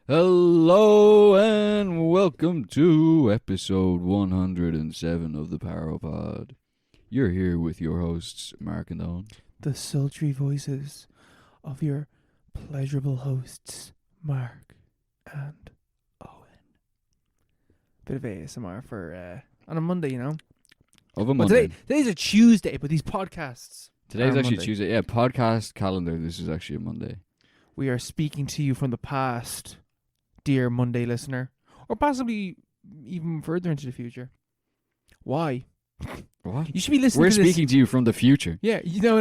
Hello and welcome to episode 107 of the Paropod. You're here with your hosts, Mark and Owen. The sultry voices of your pleasurable hosts, Mark and Owen. Bit of ASMR for on a Monday, you know. Of a Monday. Today's a Tuesday, but these podcasts. Today's actually Monday. Tuesday. Yeah, podcast calendar. This is actually a Monday. We are speaking to you from the past, dear Monday listener, or possibly even further into the future. Why? What? You should be listening. We're to this. speaking to you from the future. Yeah, no.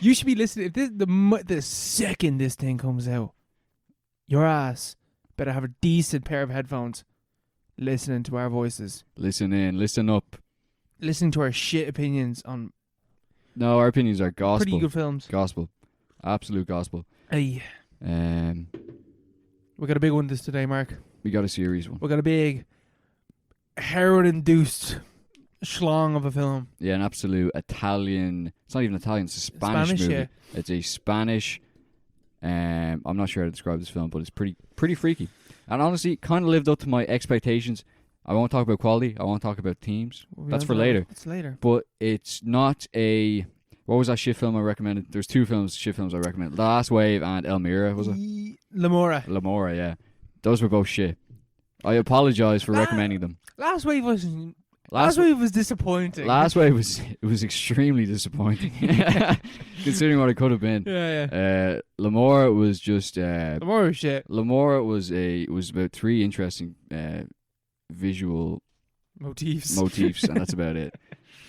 You should be listening. If this the second this thing comes out, your ass better have a decent pair of headphones, listening to our voices, Listen in. Listen up. listening to our shit opinions on No, our opinions are gospel. pretty good films. Gospel. Absolute gospel. Hey, we got a big one this today, Mark. We got a serious one. We got a big heroin-induced schlong of a film. Yeah, an absolute Italian. It's not even Italian. It's a Spanish movie. yeah. It's a Spanish. I'm not sure how to describe this film, but it's pretty freaky. And honestly, kind of lived up to my expectations. I won't talk about quality. I won't talk about themes. That's for later. It's later. But it's not a. What was that shit film I recommended? There's two shit films I recommended. The Last Wave and Elmira, was it? Lamora. Lamora, yeah. Those were both shit. I apologize for recommending them. Last Wave was disappointing. Last Wave was extremely disappointing, considering what it could have been. Yeah. Lamora was just. Lamora was shit. Lamora was about three interesting visual Motifs. and that's about it.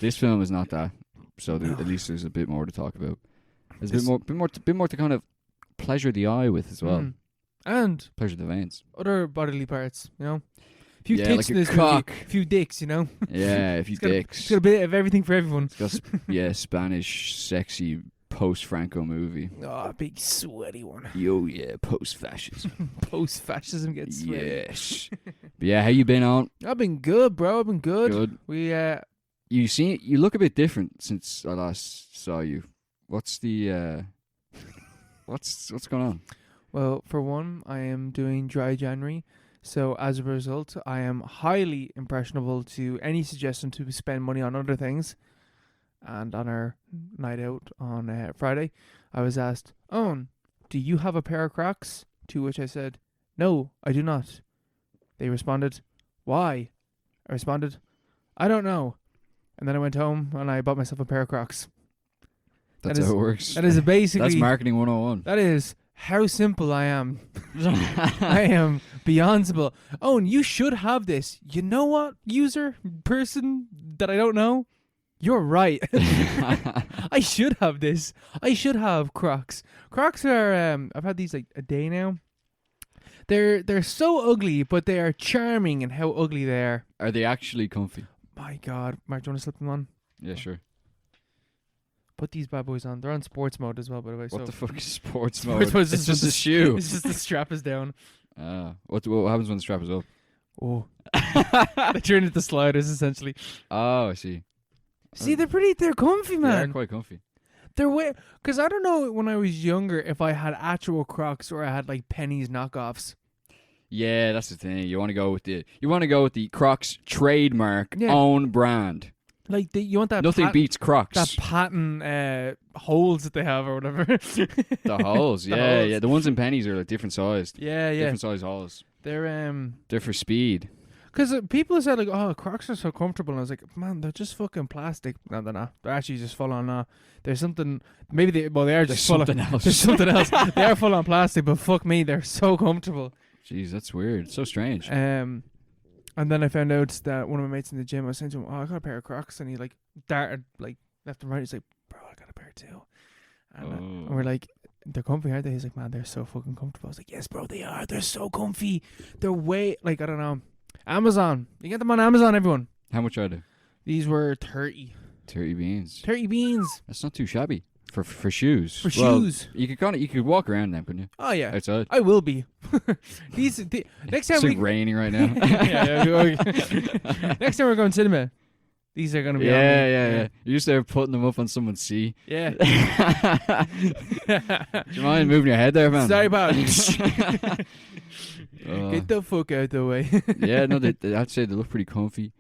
This film is not that, so at least there's a bit more to talk about. There's a bit more to kind of pleasure the eye with as well. And Pleasure the veins. other bodily parts, you know. A few Yeah, tits like in a this cock. movie. A few dicks, you know. Yeah, a few dicks. It's got a bit of everything for everyone. It's got Spanish sexy post-Franco movie. Oh, a big sweaty one. Yo, yeah, post-fascism. Post-fascism gets sweaty. Yes. But yeah, how you been on? I've been good, bro. I've been good. Good. We You look a bit different since I last saw you. What's the what's going on? well, for one, I am doing dry January, so as a result, I am highly impressionable to any suggestion to spend money on other things. And on our night out on Friday, I was asked, "Oh, do you have a pair of Crocs?" To which I said, "No, I do not." They responded, "Why?" I responded, "I don't know." And then I went home and I bought myself a pair of Crocs. That's how it works. That is basically... That's marketing 101. That is how simple I am. I am beyond simple. Oh, and you should have this. You know what, person that I don't know? You're right. I should have this. I should have Crocs. Crocs are, I've had these like a day now. They're so ugly, but they are charming in how ugly they are. Are they actually comfy? My God. Mark, do you want to slip them on? Yeah, sure. Put these bad boys on. They're on sports mode as well, by the way. What the fuck is sports Sports mode? mode is It's just just a shoe. It's just the strap is down. What happens when the strap is up? Oh. They turn into sliders, essentially. Oh, I see. See, they're comfy, man. They're quite comfy. They're way, because I don't know when I was younger if I had actual Crocs or I had like pennies knockoffs. Yeah, that's the thing. You want to go with the Crocs trademark own brand. Like you want that. Nothing beats Crocs. That patent holes that they have or whatever. The holes, yeah. The ones in pennies are like different sized. Yeah. Different size holes. They're for speed. Because people said like, "Oh, Crocs are so comfortable," and I was like, "Man, they're just fucking plastic." No, they're not. They're actually just full on. There's something. Maybe they are just full something else. There's something else. They are full on plastic, but fuck me, they're so comfortable. Jeez, that's weird. So strange. And then I found out that one of my mates in the gym, I was saying to him, "Oh, I got a pair of Crocs," and he like darted like left and right. He's like, "Bro, I got a pair too." And we're like, "They're comfy, aren't they?" He's like, "Man, they're so fucking comfortable." I was like, "Yes, bro, they are. They're so comfy. They're way like I don't know." Amazon. You get them on Amazon, everyone. How much are they? These were 30. 30 beans. 30 beans. That's not too shabby for shoes. For well, shoes. You could walk around them, couldn't you? Oh yeah. Outside. I will be. Next time it's like raining right now. Next time we're going cinema, these are gonna be. Yeah. You're just there putting them up on someone's sea. Yeah. Do you mind moving your head there, man? Sorry about Get the fuck out the way. Yeah, no, I'd say they look pretty comfy.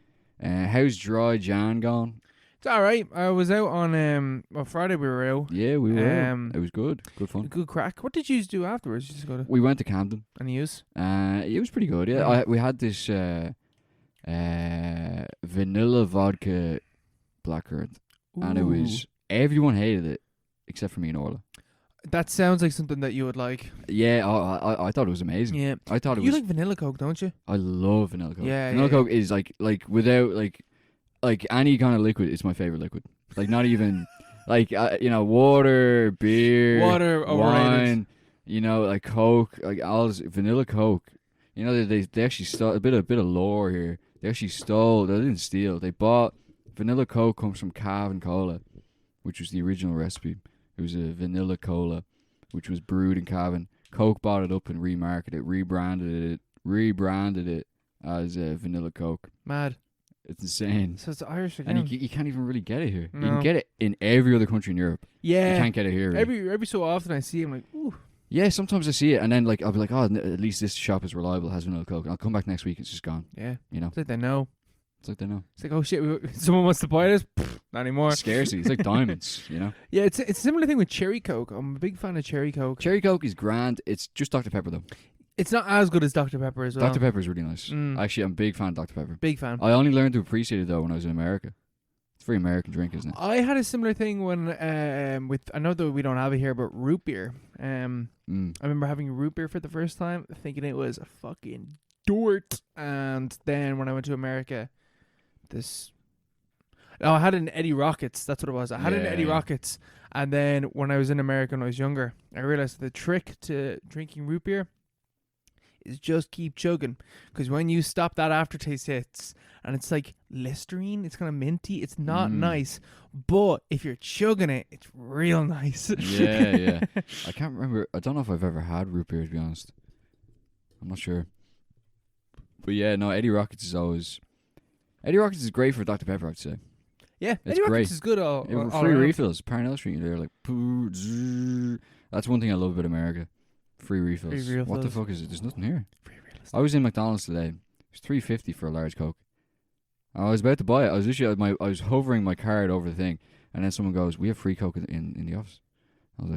How's Dry Jan gone? It's all right. I was out on Friday. We were out. Yeah, we were. It was good. Good fun. Good crack. What did you do afterwards? You just go to We went to Camden. and use? It was pretty good. Yeah, we had this vanilla vodka blackcurrant, and it was everyone hated it except for me and Orla. That sounds like something that you would like. Yeah, I thought it was amazing. Yeah, I thought it you was. like vanilla Coke, don't you? I love vanilla Coke. Yeah, vanilla yeah, Coke is like without like any kind of liquid. It's my favorite liquid. Like not even like water, beer, Water, wine. Like Coke, like all this vanilla Coke. They actually stole a bit of lore here. They actually stole. They didn't steal. They bought vanilla Coke comes from Cavan Cola, which was the original recipe. It was a vanilla cola, which was brewed in Cavan. Coke bought it up and remarketed it, rebranded it as vanilla Coke. Mad. It's insane. So it's Irish again. And you can't even really get it here. No. You can get it in every other country in Europe. Yeah. You can't get it here. Really. Every so often I see him like, ooh. Yeah, sometimes I see it and then I'll be like, oh, at least this shop is reliable, has vanilla Coke. And I'll come back next week, it's just gone. Yeah. You know? It's like they know. It's like they know. It's like, oh shit, someone wants to buy this? Not anymore. Scarcity. It's like diamonds, Yeah, it's a similar thing with Cherry Coke. I'm a big fan of Cherry Coke. Cherry Coke is grand. It's just Dr. Pepper though. It's not as good as Dr. Pepper as well. Dr. Pepper is really nice. Actually, I'm a big fan of Dr. Pepper. Big fan. I only learned to appreciate it though when I was in America. It's a very American drink, isn't it? I had a similar thing when with I know that we don't have it here, but root beer. I remember having root beer for the first time, thinking it was a fucking dirt. And then when I went to America, I had an Eddie Rockets. That's what it was. I had an Eddie Rockets, and then when I was in America when I was younger, I realized the trick to drinking root beer is just keep chugging, because when you stop, that aftertaste hits, and it's like Listerine. It's kind of minty. It's not nice, but if you're chugging it, it's real nice. Yeah. I can't remember. I don't know if I've ever had root beer, to be honest. I'm not sure. But yeah, no, Eddie Rockets is great for Dr. Pepper, I'd say. Yeah, it's Eddie Rockets great. is good. All free around. refills, Parnell Street. They're like, that's one thing I love about America. Free refills. Free refills. What the fuck is it? There's nothing here. Free refills. I was in McDonald's today. It was $3.50 for a large Coke. I was about to buy it. I was literally I was hovering my card over the thing, and then someone goes, "We have free Coke in the office." I was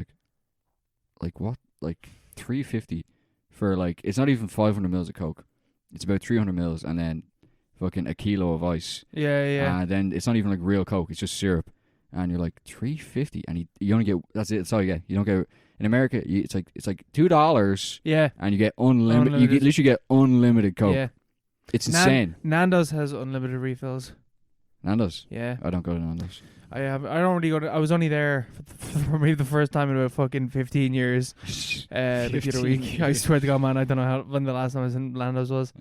like what? Like $3.50 for it's not even 500 mils of Coke. It's about 300 mils, and then fucking a kilo of ice. Yeah. And then it's not even like real Coke. It's just syrup, and you're like $3.50, and you only get that's it. That's all you get. You don't get in America. It's like $2. Yeah. And you get unlimited. You literally get unlimited Coke. Yeah. It's insane. Nando's has unlimited refills. Nando's? Yeah. I don't go to Nando's. I don't really go to. I was only there for maybe the first time in about fucking 15 years. The other week. I swear to God, man, I don't know when the last time I was in Nando's was.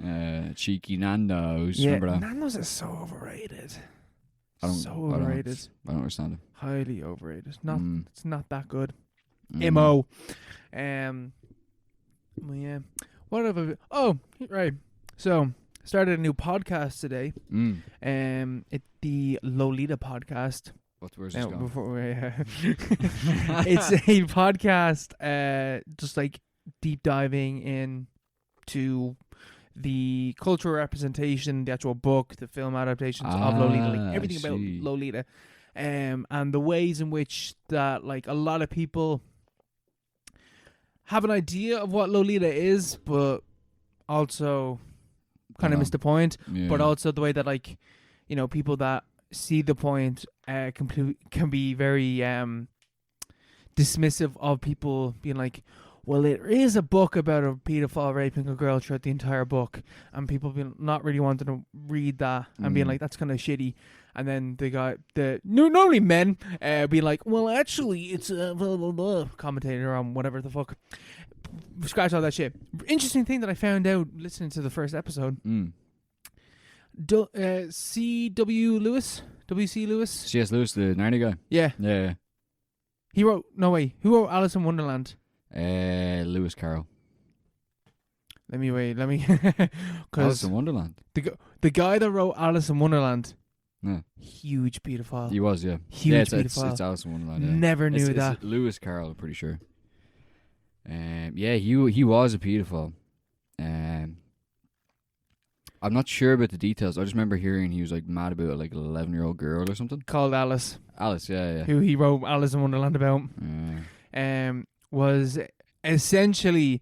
Cheeky Nando's. Yeah, remember that? Nando's is so overrated. I don't understand it. Highly overrated. It's not that good. Mm. Mo. Well, yeah. What have I? Oh, right. So started a new podcast today. It's the Lolita podcast. Where's this going? It's a podcast, just like deep diving into the cultural representation, the actual book, the film adaptations of Lolita, like everything about Lolita, and the ways in which that a lot of people have an idea of what Lolita is, but also kind of miss the point. Yeah. But also the way that people that see the point can be very dismissive of people being like, well, it is a book about a pedophile raping a girl throughout the entire book, and people being not really wanting to read that and being like, that's kind of shitty. And then normally men be like, well, actually, it's a blah, blah, blah, commentator on whatever the fuck. Scratch all that shit. Interesting thing that I found out listening to the first episode. C.W. Lewis? W.C. Lewis? C.S. Lewis, the Narnia guy? Yeah. Yeah. Who wrote Alice in Wonderland? Lewis Carroll. Let me Alice in Wonderland. The guy that wrote Alice in Wonderland. Yeah. Huge pedophile. He was, yeah. Huge pedophile. It's Alice in Wonderland. Yeah. Never knew that. It's Lewis Carroll, I'm pretty sure. Yeah, he was a pedophile. Um, I'm not sure about the details. I just remember hearing he was like mad about like an 11-year-old girl or something. Called Alice, Alice, yeah. who he wrote Alice in Wonderland about. Was essentially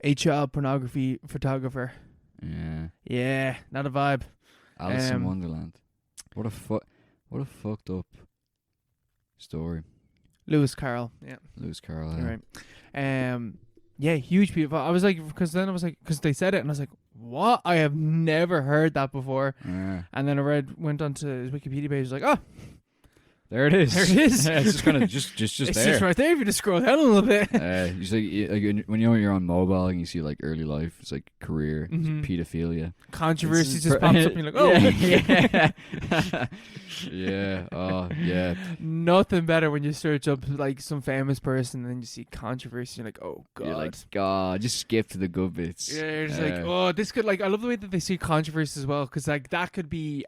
a child pornography photographer. Yeah. Yeah, not a vibe. Alice in Wonderland. What a fucked up story. Lewis Carroll. Yeah. Lewis Carroll. You're right. Yeah, huge people. I was like, because they said it, and I was like, what? I have never heard that before. Yeah. And then I went onto his Wikipedia page. I was like, oh, there it is. there it is. Yeah, it's just kind of just it's there. just right there if you just scroll down a little bit. You see, like when you're on mobile and you see like early life, it's like career, it's pedophilia, controversy just pops up and you're like, oh, yeah. Yeah. Oh, yeah. Nothing better when you search up like some famous person and then you see controversy. You're like, oh god. You're like, God, just skip to the good bits. Yeah, you're just like, oh, this could like. I love the way that they see controversy as well, because like that could be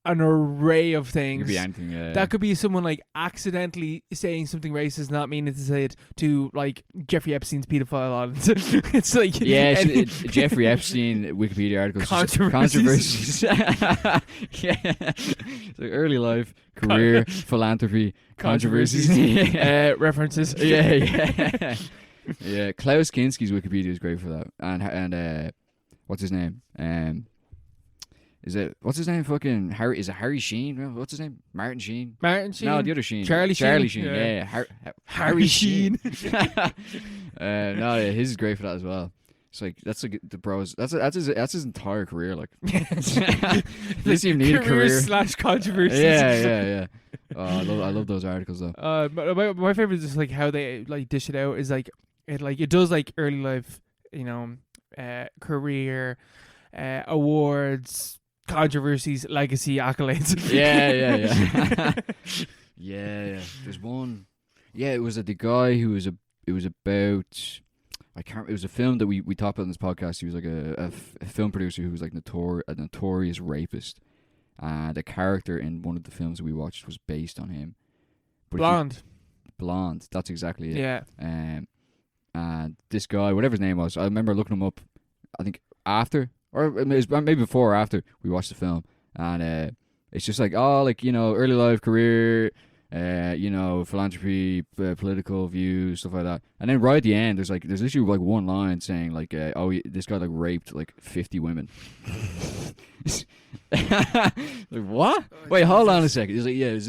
an array of things. Could be anything. Yeah. That could be someone like accidentally saying something racist, not meaning to say it, to like Jeffrey Epstein's pedophile audience. It's like Jeffrey Epstein Wikipedia articles. Controversies. Yeah. It's like early life, career, philanthropy, controversies. References. Yeah. Yeah. Klaus Kinski's Wikipedia is great for that. And what's his name? What's his name? Fucking Harry. Is it Harry Sheen? What's his name? Martin Sheen. Martin Sheen. No, the other Sheen. Charlie Sheen. Yeah. Harry Sheen. No, yeah, his is great for that as well. It's like that's like the bros. That's his entire career. Like, does he even need a career / controversies? Yeah. Oh, I love those articles though. My favorite is just like how they like dish it out. Is like it does like early life, career, awards, controversies, legacy, accolades. Yeah. Yeah. There's one. Yeah, it was the guy who was it was about. It was a film that we talked about in this podcast. He was like a film producer who was like a notorious rapist. The character in one of the films that we watched was based on him. But Blonde. That's exactly it. Yeah. And this guy, whatever his name was, I remember looking him up. I think after, or maybe before or after we watched the film, and it's just like, early life, career, philanthropy, political views, stuff like that. And then right at the end, there's literally like one line saying like, this guy like raped like 50 women. Like what? Wait, hold on a second. It's like, yeah, it's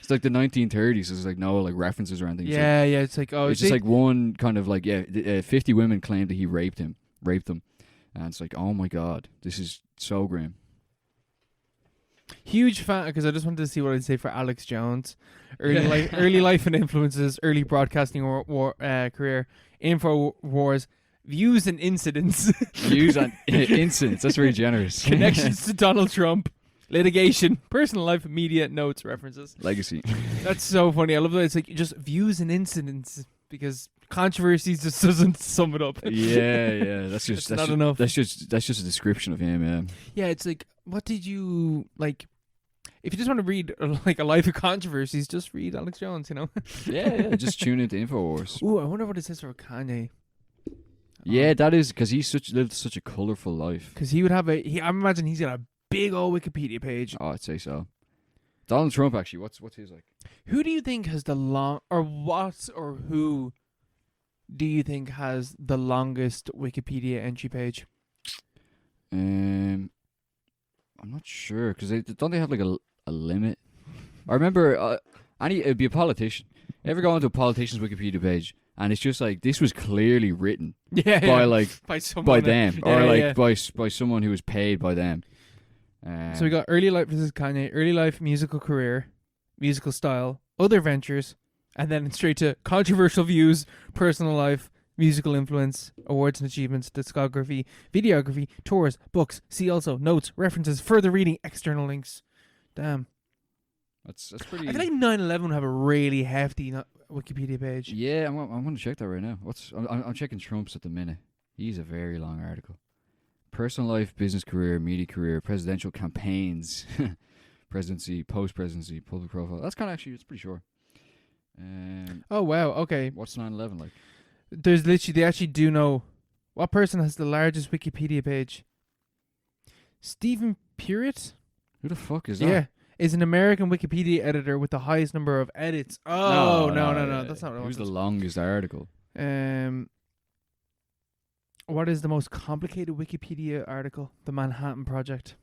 like the 1930s. So there's like no like references or anything. It's like it's just like one kind of like 50 women claimed that he raped them, and it's like, oh my god, this is so grim. Huge fan, because I just wanted to see what I'd say for Alex Jones. Early life and influences, early broadcasting career, InfoWars, views and incidents. Views on incidents. That's very generous. Connections to Donald Trump, litigation, personal life, media, notes, references. Legacy. That's so funny. I love that it's like just views and incidents, because controversies just doesn't sum it up. Yeah. That's not enough. That's just a description of him. Yeah. Yeah, it's like, what did you like? If you just want to read like a life of controversies, just read Alex Jones. Yeah. Just tune into InfoWars. Ooh, I wonder what it says for Kanye. Yeah, that is because he lived such a colorful life. Because he would have I imagine he's got a big old Wikipedia page. Oh, I'd say so. Donald Trump, actually, what's his like? Who do you think has who do you think has the longest Wikipedia entry page? I'm not sure, because don't they have like a limit? I remember it'd be a politician. Ever go onto a politician's Wikipedia page and it's just like, this was clearly written by someone, by them, by someone who was paid by them. So we got early life versus Kanye, early life, musical career, musical style, other ventures, and then straight to controversial views, personal life, musical influence, awards and achievements, discography, videography, tours, books. See also notes, references, further reading, external links. Damn. That's pretty. I feel like 9/11 would have a really hefty Wikipedia page. Yeah, I'm going to check that right now. I'm checking Trump's at the minute. He's a very long article. Personal life, business career, media career, presidential campaigns, presidency, post-presidency, public profile. That's kind of it's pretty short. Oh wow, okay. What's 9/11 like? There's literally, they actually do know What person has the largest Wikipedia page? Stephen Puritt? Who the fuck is that? Yeah. Is an American Wikipedia editor with the highest number of edits. Oh, no. That's not what I Who's the wanted. longest article? What is the most complicated Wikipedia article? The Manhattan Project.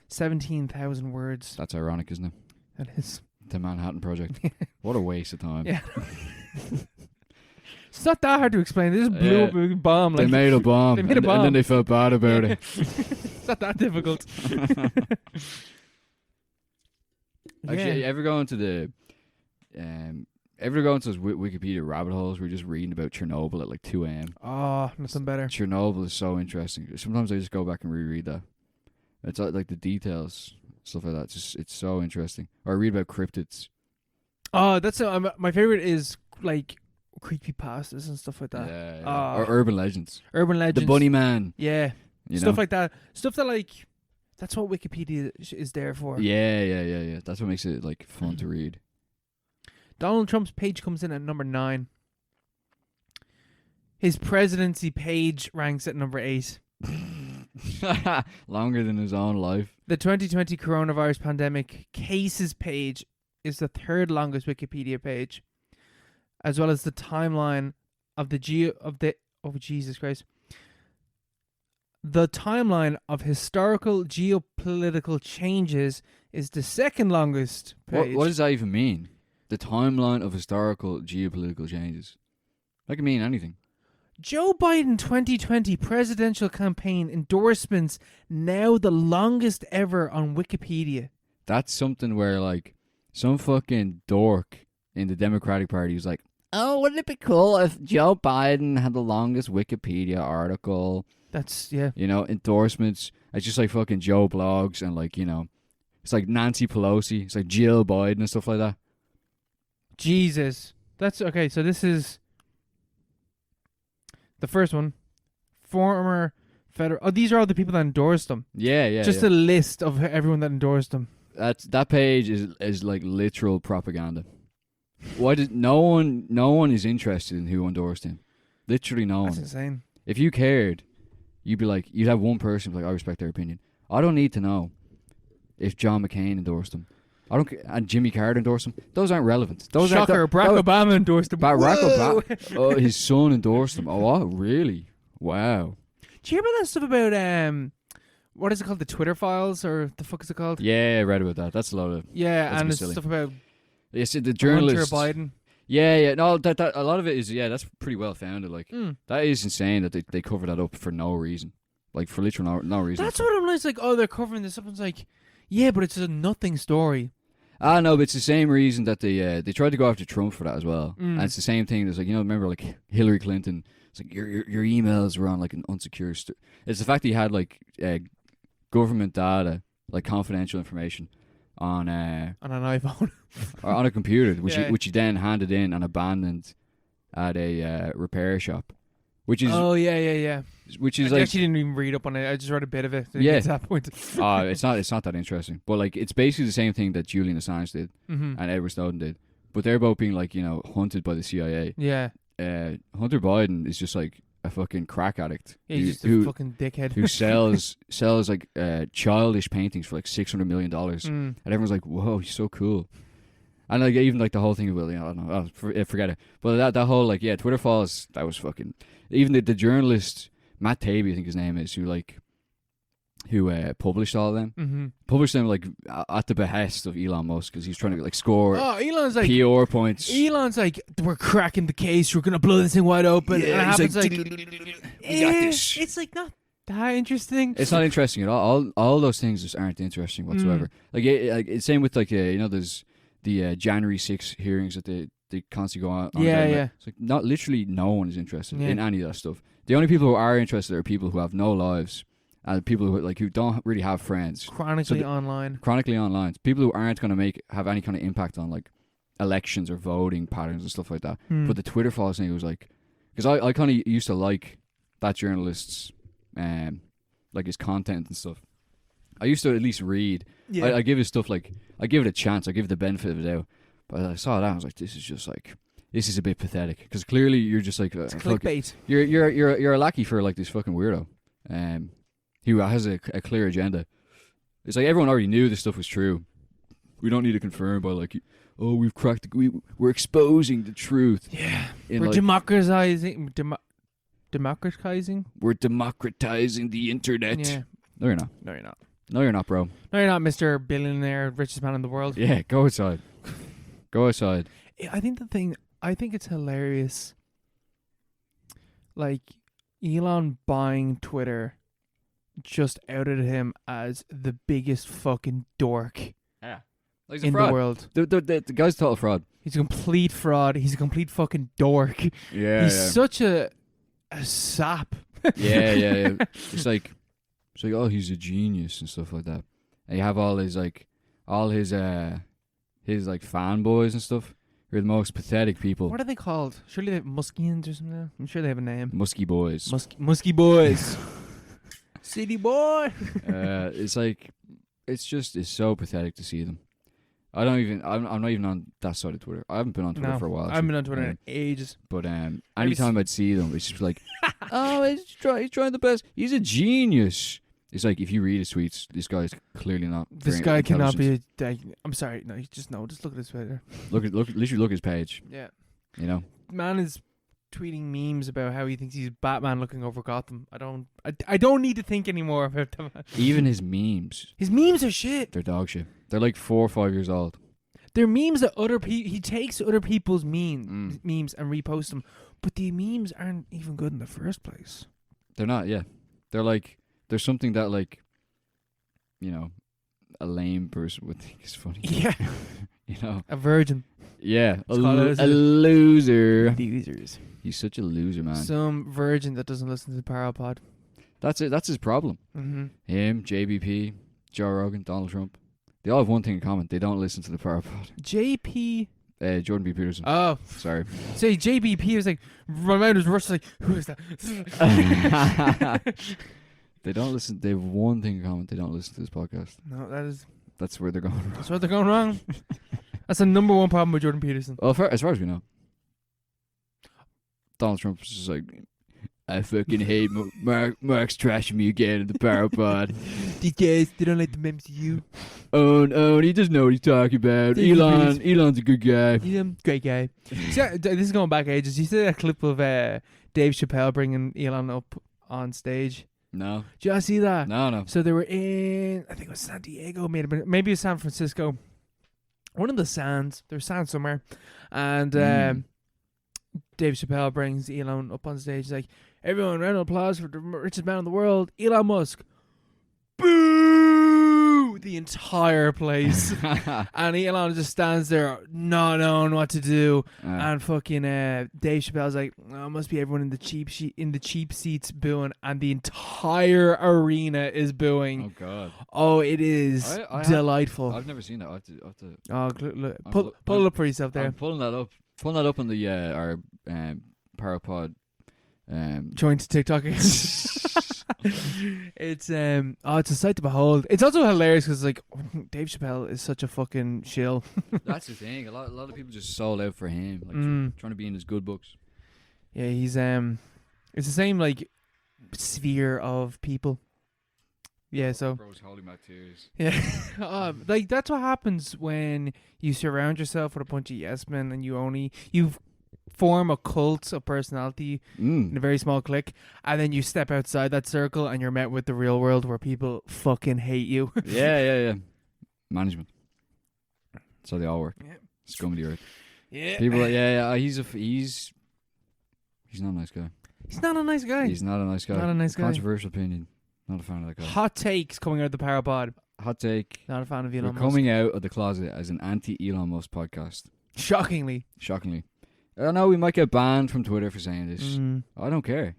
17,000 words. That's ironic, isn't it? That is. The Manhattan Project. What a waste of time. Yeah. It's not that hard to explain. They just blew up a big bomb. They made a bomb. They made a bomb. And then they felt bad about it. It's not that difficult. Actually, you ever go into the those Wikipedia rabbit holes where you're just reading about Chernobyl at like 2 a.m.? Oh, nothing better. Chernobyl is so interesting. Sometimes I just go back and reread that. It's like the details, stuff like that. It's so interesting. Or I read about cryptids. Oh, that's my favorite is like creepypastas and stuff like that. Yeah. Or urban legends. Urban legends. The Bunny Man. Yeah. Stuff like that. Stuff that like that's what Wikipedia is there for. Yeah. That's what makes it like fun to read. Donald Trump's page comes in at number 9. His presidency page ranks at number 8. Longer than his own life. The 2020 coronavirus pandemic cases page is the 3rd longest Wikipedia page, as well as the timeline of Jesus Christ. The timeline of historical geopolitical changes is the 2nd longest page. What does that even mean? The timeline of historical geopolitical changes. That can mean anything. Joe Biden 2020 presidential campaign endorsements now the longest ever on Wikipedia. That's something where like some fucking dork in the Democratic Party was like, oh, wouldn't it be cool if Joe Biden had the longest Wikipedia article? That's, yeah. You know, endorsements. It's just like fucking Joe Blogs and like, you know, it's like Nancy Pelosi. It's like Jill Biden and stuff like that. Jesus. That's, okay, so this is the first one. Former federal... Oh, these are all the people that endorsed them. Yeah. Just a list of everyone that endorsed them. That page is like literal propaganda. Why did no one is interested in who endorsed him? Literally no one. That's insane. If you cared, you'd have one person like, I respect their opinion. I don't need to know if John McCain endorsed him. And Jimmy Carter endorsed him. Those aren't relevant. Shocker, Barack Obama endorsed him. Barack Obama. Oh, his son endorsed him. Oh, what? Really? Wow. Do you hear about that stuff about what is it called? The Twitter files, or the fuck is it called? Yeah, I read about that. That's a lot of... Yeah, and it's silly. stuff about the journalists... Hunter Biden. Yeah. No, that a lot of it is... that's pretty well founded. Like, that is insane that they cover that up for no reason. Like, for literally no reason. That's what I'm like. It's like, oh, they're covering this up. It's like, yeah, but it's a nothing story. No, but it's the same reason that they tried to go after Trump for that as well. And it's the same thing. It's like, you know, remember like Hillary Clinton? It's like your emails were on like an unsecure... It's the fact that he had like government data, like confidential information on an iPhone or on a computer, which he then handed in and abandoned at a repair shop, which is which is I like actually didn't even read up on it. I just read a bit of it. Yeah, to that point. it's not that interesting, but like it's basically the same thing that Julian Assange did and Edward Snowden did, but they're both being like, you know, hunted by the CIA. Yeah. Hunter Biden is just like a fucking crack addict. He's just a fucking dickhead who sells like childish paintings for like $600 million, and everyone's like, "Whoa, he's so cool." And like even like the whole thing about, you know, I don't know, forget it. But that whole like Twitter files, that was fucking. Even the journalist Matt Taibbi, I think his name is, who published all of them, published them like at the behest of Elon Musk because he's trying to like score. Oh, Elon's like PR points. Elon's like, we're cracking the case. We're gonna blow this thing wide open. Yeah, and it happens like, we got this. It's like not that interesting. It's not interesting at all. All those things just aren't interesting whatsoever. Like it's same with like you know, there's the January 6th hearings that they constantly go on. Yeah. It's like not literally no one is interested in any of that stuff. The only people who are interested are people who have no lives. And people who don't really have friends, chronically online, people who aren't going to have any kind of impact on like elections or voting patterns and stuff like that. But the Twitter files thing was like, because I kind of used to like that journalist's like his content and stuff. I used to at least read. Yeah. I give his stuff like, I give it a chance. I give it the benefit of the doubt. But I saw that, I was like, this is just like, this is a bit pathetic because clearly you're just like It's clickbait. You're a lackey for like this fucking weirdo, who has a clear agenda. It's like everyone already knew this stuff was true. We don't need to confirm by like, oh, we've cracked. We're exposing the truth. Yeah, In we're like, democratizing. We're democratizing the internet. Yeah. No, you're not. No, you're not. No, you're not, bro. No, you're not, Mr. Billionaire, richest man in the world. Yeah, go outside. Go outside. I think it's hilarious. Like, Elon buying Twitter just outed him as the biggest fucking dork Yeah. Like in the world. The guy's total fraud. He's a complete fraud. He's a complete fucking dork. Yeah. He's such a sap. Yeah. It's like, oh, he's a genius and stuff like that. And you have all his fanboys and stuff. They're the most pathetic people. What are they called? Surely they're Muskians or something. I'm sure they have a name. Musky boys. Musky boys. City boy. It's like, it's so pathetic to see them. I'm not even on that side of Twitter. I haven't been on Twitter for a while. I haven't been on Twitter in ages. But anytime I'd see them, it's just like, oh, he's trying the best. He's a genius. It's like, if you read his tweets, this guy's clearly not. This guy cannot be. I'm sorry. No, just look at his Twitter. Literally look at his page. Yeah. You know, Man is tweeting memes about how he thinks he's Batman looking over Gotham. I don't need to think anymore about them. even his memes, His memes are shit. they're dog shit. They're like 4 or 5 years old. They're memes that he takes other people's memes and reposts them, but the memes aren't even good in the first place. They're not. Yeah, they're like, there's something that like, you know, a lame person would think is funny. Yeah. You know, A virgin. yeah, a called loser. Losers. He's such a loser, man. Some virgin that doesn't listen to the Power Pod. That's it. That's his problem. Mm-hmm. Him, JBP, Joe Rogan, Donald Trump. They all have one thing in common. They don't listen to the Power Pod. JP. Jordan B. Peterson. Oh. Sorry. Say JBP was like, my mind was rushed like, who is that? They don't listen. They have one thing in common. They don't listen to this podcast. No, That's where they're going wrong. that's where they're going wrong. That's the number one problem with Jordan Peterson. Well, as far as we know, Donald Trump's just like, I fucking hate Mark's trashing me again in the Power Pod. These guys, they don't like the MCU. Oh, he doesn't know what he's talking about. Elon's a good guy. He's a great guy. See, this is going back ages. You see that clip of Dave Chappelle bringing Elon up on stage? No. Did you all see that? No. So they were in, I think it was San Diego, maybe it was San Francisco. One of the sands. There's sand somewhere. And Dave Chappelle brings Elon up on stage. He's like, everyone, round of applause for the richest man in the world, Elon Musk. Boo! The entire place. And Elon just stands there not knowing what to do. And fucking Dave Chappelle's like, oh, it must be everyone in the cheap seats booing, and the entire arena is booing. Oh god. Oh, it is delightful. I've never seen that. I have to Oh, pull it up for yourself there. I'm pulling that up. Pulling that up on the our Parapod join to TikTok. It's it's a sight to behold. It's also hilarious because like Dave Chappelle is such a fucking shill. That's the thing. A lot of people just sold out for him, like trying to be in his good books. Yeah, he's it's the same like sphere of people. Yeah, so Bros, holy my tears. Yeah, like that's what happens when you surround yourself with a bunch of yes men and you form a cult of personality in a very small clique, and then you step outside that circle and you're met with the real world where people fucking hate you. Yeah. Management. That's how they all work. Yeah. Scum of the earth. Yeah. People are like, he's not a nice guy. He's not a nice guy. He's not a nice guy. Not a nice guy. Controversial opinion. Not a fan of that guy. Hot takes coming out of the Power Pod. Hot take. Not a fan of Elon We're Musk. coming out of the closet as an anti-Elon Musk podcast. Shockingly. I know we might get banned from Twitter for saying this. I don't care.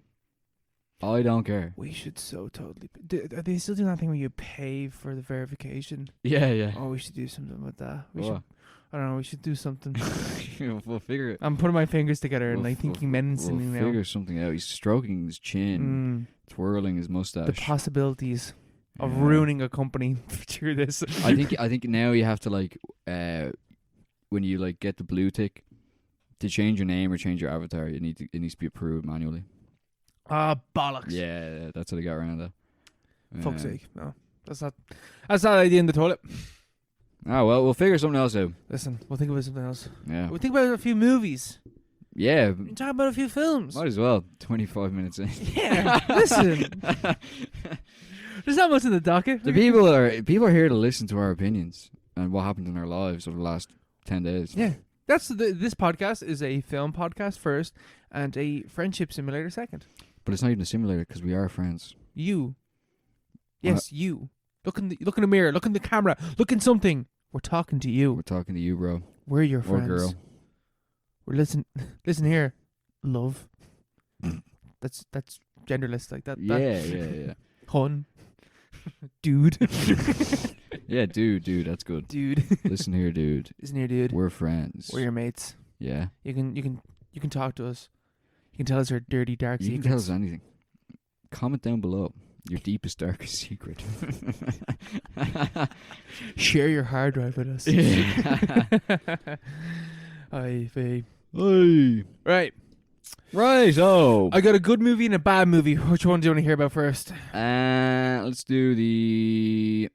We should so totally. Are they still doing that thing where you pay for the verification? Yeah. Oh, we should do something with that. I don't know. We should do something. We'll figure it. I'm putting my fingers together and thinking menacingly now. We'll figure something out. He's stroking his chin, twirling his mustache. The possibilities of ruining a company through this. I think now you have to like when you like get the blue tick, to change your name or change your avatar, it needs to be approved manually. Ah, bollocks. Yeah, that's how they got around that. Fuck's sake. No. That's not idea in the toilet. Oh, well, we'll figure something else out. Listen, we'll think about something else. Yeah. We'll think about a few movies. Yeah. We can talk about a few films. Might as well. 25 minutes in. Yeah, listen. There's not much in the docket. The people are here to listen to our opinions and what happened in our lives over the last 10 days. Yeah. This podcast is a film podcast first and a friendship simulator second. But it's not even a simulator because we are friends. You. Yes, you. Look in the mirror. Look in the camera. Look in something. We're talking to you. We're talking to you, bro. We're your friends. Or girl. We're listen here. Love. That's genderless like that. Yeah. Hun. Dude. Yeah, dude, that's good. Dude. Listen here, dude. Listen here, dude. We're friends. We're your mates. Yeah. You can talk to us. You can tell us our dirty, dark You secrets. can tell us anything. Comment down below your deepest, darkest secret. Share your hard drive with us. Yeah. Hey. Right. Oh. I got a good movie and a bad movie. Which one do you want to hear about first? Let's do the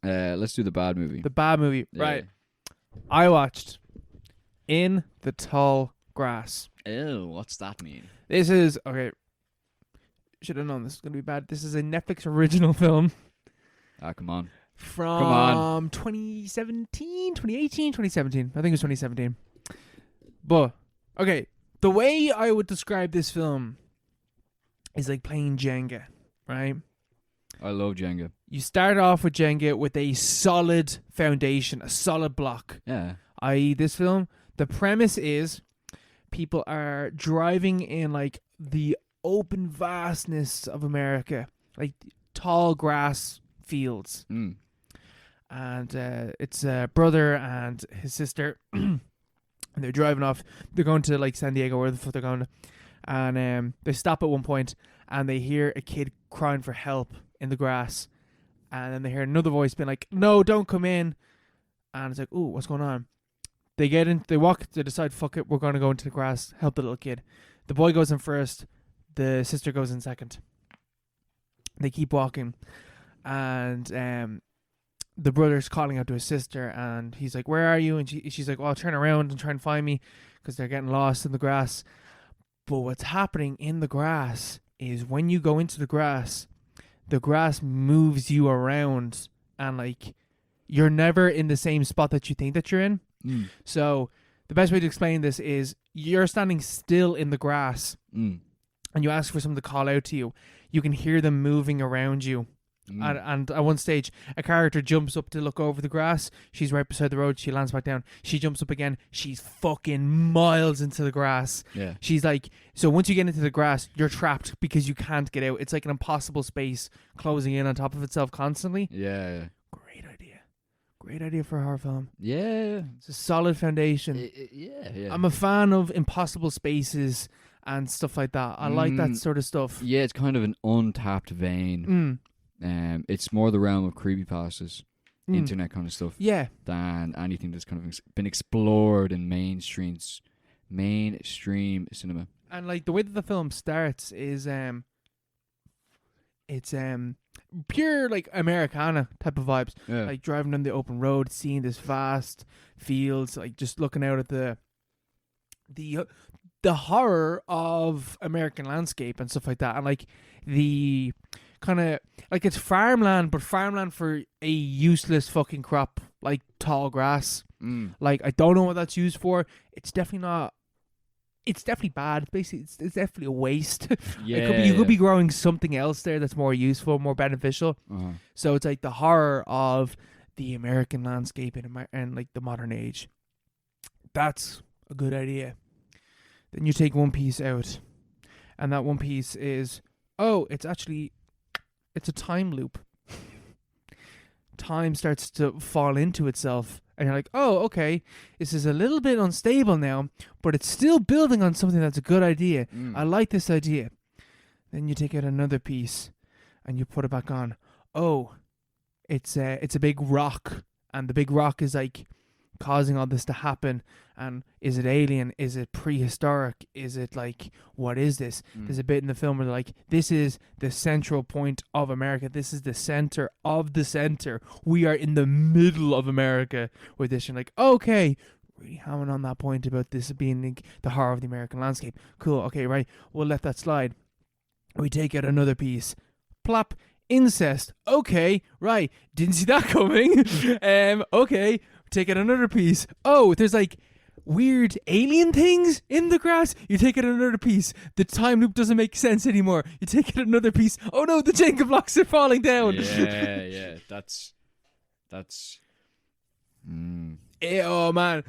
bad movie. The bad movie. Yeah. Right. I watched In the Tall Grass. Ew, what's that mean? This is okay. Should have known this was going to be bad. This is a Netflix original film. Ah, come on. From 2017, 2018, 2017. I think it was 2017. But, okay. The way I would describe this film is like playing Jenga, right? I love Jenga. You start off with Jenga with a solid foundation, a solid block. Yeah. I.e. this film, the premise is people are driving in like the open vastness of America, like tall grass fields. Mm. And it's a brother and his sister, and they're driving off. They're going to like San Diego, where the fuck they're going to. And they stop at one point, and they hear a kid crying for help in the grass. And then they hear another voice being like, "No, don't come in." And it's like, "Ooh, what's going on?" They get in, they walk, they decide, "Fuck it, we're going to go into the grass, help the little kid." The boy goes in first, the sister goes in second. They keep walking, and the brother's calling out to his sister, and he's like, "Where are you?" And she's like, "Well, turn around and try and find me," because they're getting lost in the grass. But what's happening in the grass is when you go into the grass moves you around, and like you're never in the same spot that you think that you're in. Mm. So the best way to explain this is you're standing still in the grass, Mm. and you ask for someone to call out to you. You can hear them moving around you. Mm. And at one stage, a character jumps up to look over the grass. She's right beside the road. She lands back down. She jumps up again. She's fucking miles into the grass. Yeah. She's like, so once you get into the grass, you're trapped because you can't get out. It's like an impossible space closing in on top of itself constantly. Yeah. Great idea. Great idea for a horror film. Yeah. It's a solid foundation. Yeah. I'm a fan of impossible spaces and stuff like that. I like that sort of stuff. Yeah, it's kind of an untapped vein. It's more the realm of creepypastas, internet kind of stuff, Yeah. than anything that's kind of been explored in mainstream cinema. And like the way that the film starts is it's pure like Americana type of vibes. Yeah. Like driving on the open road, seeing this vast fields, like just looking out at the horror of American landscape and stuff like that. And like the kind of like it's farmland, but farmland for a useless fucking crop like tall grass. Like I don't know what that's used for. It's definitely not. It's definitely bad. Basically, it's definitely a waste. Yeah. You could be growing something else there that's more useful, more beneficial. Uh-huh. So it's like the horror of the American landscape and like the modern age. That's a good idea. Then you take one piece out, and that one piece is, it's a time loop. Time starts to fall into itself, and you're like, oh, okay, this is a little bit unstable now, but it's still building on something that's a good idea. I like this idea. Then you take out another piece, and you put it back on. Oh, it's a big rock, and the big rock is like causing all this to happen? And is it alien? Is it prehistoric? Is it like, what is this? There's a bit in the film where they're like, this is the central point of America. This is the center of the center. We are in the middle of America with this. And like, okay, really hammering on that point about this being like the horror of the American landscape. Cool. Okay, right. We'll let that slide. We take out another piece. Plop. Incest. Okay, right. Didn't see that coming. Okay. Take out another piece. Oh, there's like weird alien things in the grass. You take it another piece. The time loop doesn't make sense anymore. You take it another piece. Oh no, the Jenga blocks are falling down. Yeah. That's. Oh man,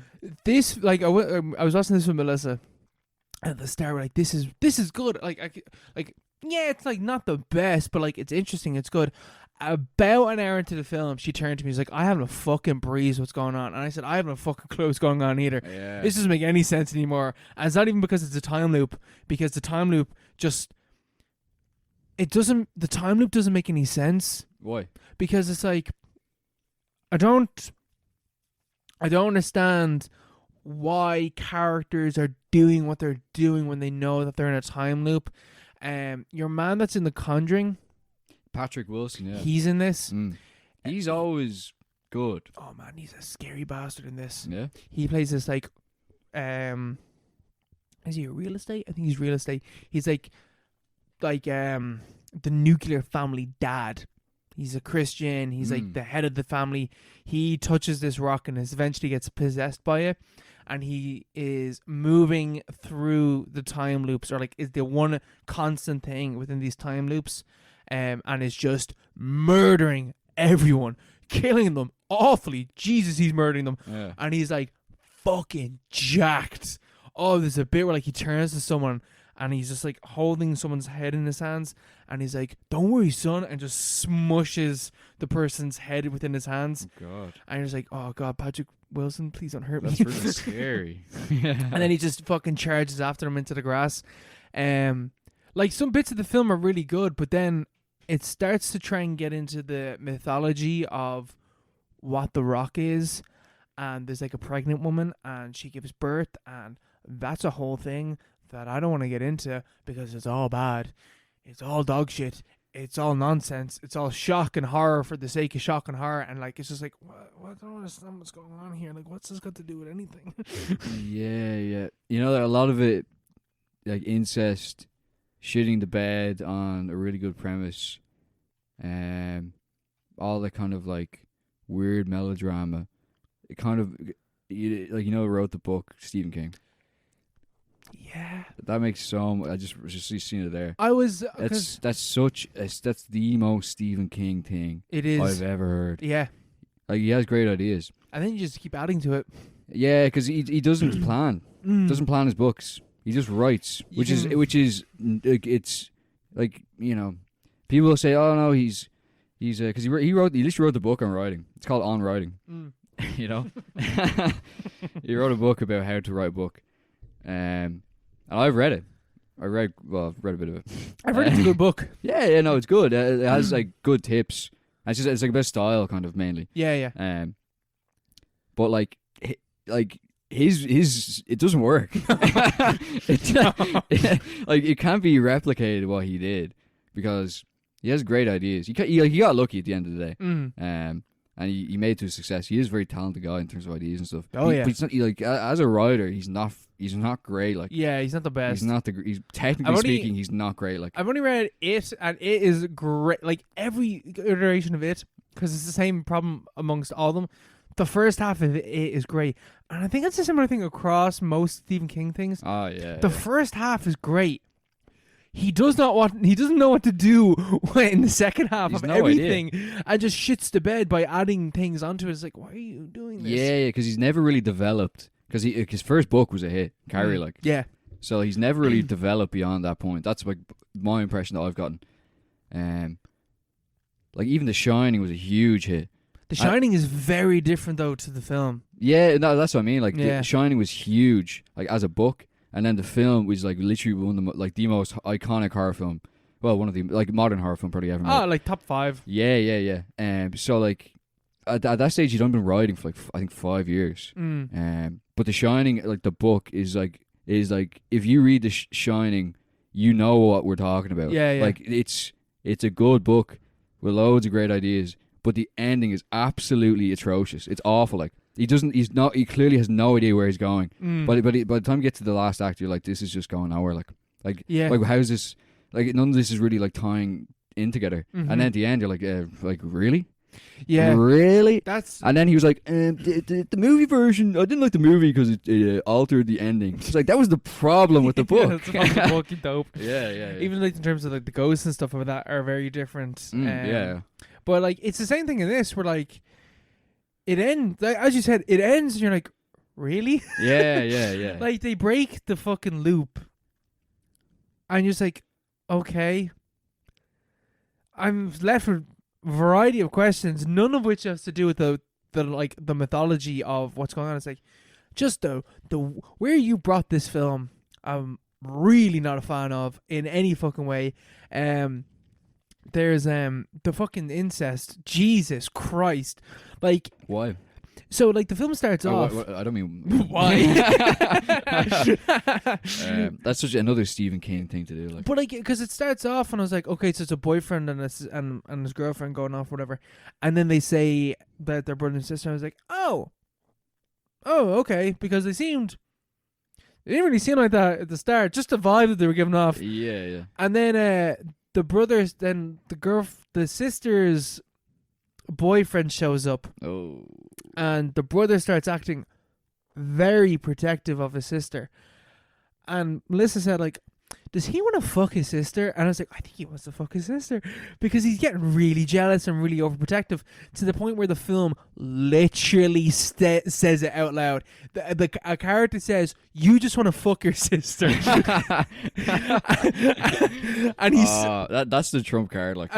this like I was watching this with Melissa, and at the start we're like, this is good. Like yeah, it's like not the best, but like it's interesting. It's good. About an hour into the film, she turned to me. She's like, I haven't a fucking breeze what's going on. And I said, I haven't a fucking clue what's going on either. Yeah. This doesn't make any sense anymore. And it's not even because it's a time loop, because the time loop the time loop doesn't make any sense. Why? Because it's like, I don't understand why characters are doing what they're doing when they know that they're in a time loop. Your man that's in The Conjuring, Patrick Wilson, yeah. he's in this. He's always good. Oh man, he's a scary bastard in this. Yeah. He plays this like, is he a real estate? I think he's real estate. He's like the nuclear family dad. He's a Christian. He's like the head of the family. He touches this rock and eventually gets possessed by it. And he is moving through the time loops, or like is the one constant thing within these time loops. And is just murdering everyone, killing them awfully. Jesus, he's murdering them. Yeah. And he's like fucking jacked. Oh, there's a bit where like he turns to someone and he's just like holding someone's head in his hands, and he's like, don't worry, son, and just smushes the person's head within his hands. Oh, God. And you're just like, oh God, Patrick Wilson, please don't hurt me. That's really scary. Yeah. And then he just fucking charges after him into the grass. Like some bits of the film are really good, but then it starts to try and get into the mythology of what the rock is. And there's like a pregnant woman and she gives birth, and that's a whole thing that I don't want to get into because it's all bad. It's all dog shit. It's all nonsense. It's all shock and horror for the sake of shock and horror. And like, it's just like, what? I don't understand what's going on here. Like, what's this got to do with anything? Yeah. You know, a lot of it, like incest, shitting the bed on a really good premise, all the kind of like weird melodrama. It kind of, wrote the book, Stephen King. Yeah. That makes so much. I just seen it there. I was. That's the most Stephen King thing It is. I've ever heard. Yeah. Like, he has great ideas. And then you just keep adding to it. Yeah, because he doesn't plan. Doesn't plan his books. He just writes, which is like, it's like, you know, people will say, oh no, he's because he literally wrote the book on writing. It's called On Writing. You know, he wrote a book about how to write a book, and I've read it. I've read a bit of it. I've read it's a good book. Yeah, no, it's good. It has like good tips. It's like about style, kind of mainly. Yeah. But like his it doesn't work. Like, it can't be replicated what he did, because he has great ideas. He got lucky at the end of the day. And he made it to a success. He is a very talented guy in terms of ideas and stuff. Oh, yeah. But he's not, like, as a writer, he's not great. Like, yeah, he's not the best. He's technically speaking, he's not great. Like, I've only read it, and it is great. Like every iteration of it, because it's the same problem amongst all of them. The first half of it is great, and I think it's a similar thing across most Stephen King things. Oh yeah. The first half is great. He doesn't know what to do in the second half of everything, and just shits the bed by adding things onto it. It's like, why are you doing this? Yeah, because he's never really developed. Because his first book was a hit, Carrie. Like, yeah. So he's never really developed beyond that point. That's like my impression that I've gotten. Like, even The Shining was a huge hit. The Shining is very different though to the film. Yeah, no, that's what I mean. Like, The Shining was huge, like, as a book. And then the film was like literally one of the most iconic horror film. Well, one of the, like, modern horror film probably ever made. Oh, like top 5. Yeah. So like, at that stage he'd only been writing for like I think 5 years. But The Shining, like the book, is like if you read The Shining, you know what we're talking about. Yeah, yeah. Like it's a good book with loads of great ideas, but the ending is absolutely atrocious. It's awful. Like he clearly has no idea where he's going. But by the time you get to the last act, you're like, this is just going nowhere. Like how's this? Like none of this is really like tying in together. And then at the end, you're like really? Yeah, really. That's And then he was like, the movie version. I didn't like the movie because it altered the ending. It's like that was the problem with the book. Yeah, it's fucking dope. Yeah. Even like in terms of like the ghosts and stuff of that are very different. Yeah. But like it's the same thing in this, where like it ends, like, as you said, it ends, and you're like, really? Yeah. Like they break the fucking loop, and you're just like, okay. I'm left with a variety of questions, none of which has to do with the mythology of what's going on. It's like just the where you brought this film, I'm really not a fan of in any fucking way. There's the fucking incest. Jesus Christ. Like, why? So like the film starts off. I don't mean why. That's such another Stephen King thing to do. Like, but like, because it starts off and I was like, okay, so it's a boyfriend and his girlfriend going off, whatever, and then they say that they're brother and sister. I was like, oh, okay, because they didn't really seem like that at the start. Just the vibe that they were giving off. Yeah. And then the sister's boyfriend shows up. Oh. And the brother starts acting very protective of his sister. And Melissa said, like, does he want to fuck his sister? And I was like, I think he wants to fuck his sister. Because he's getting really jealous and really overprotective to the point where the film literally says it out loud. A character says, you just want to fuck your sister. And he's... that's the trump card. Like,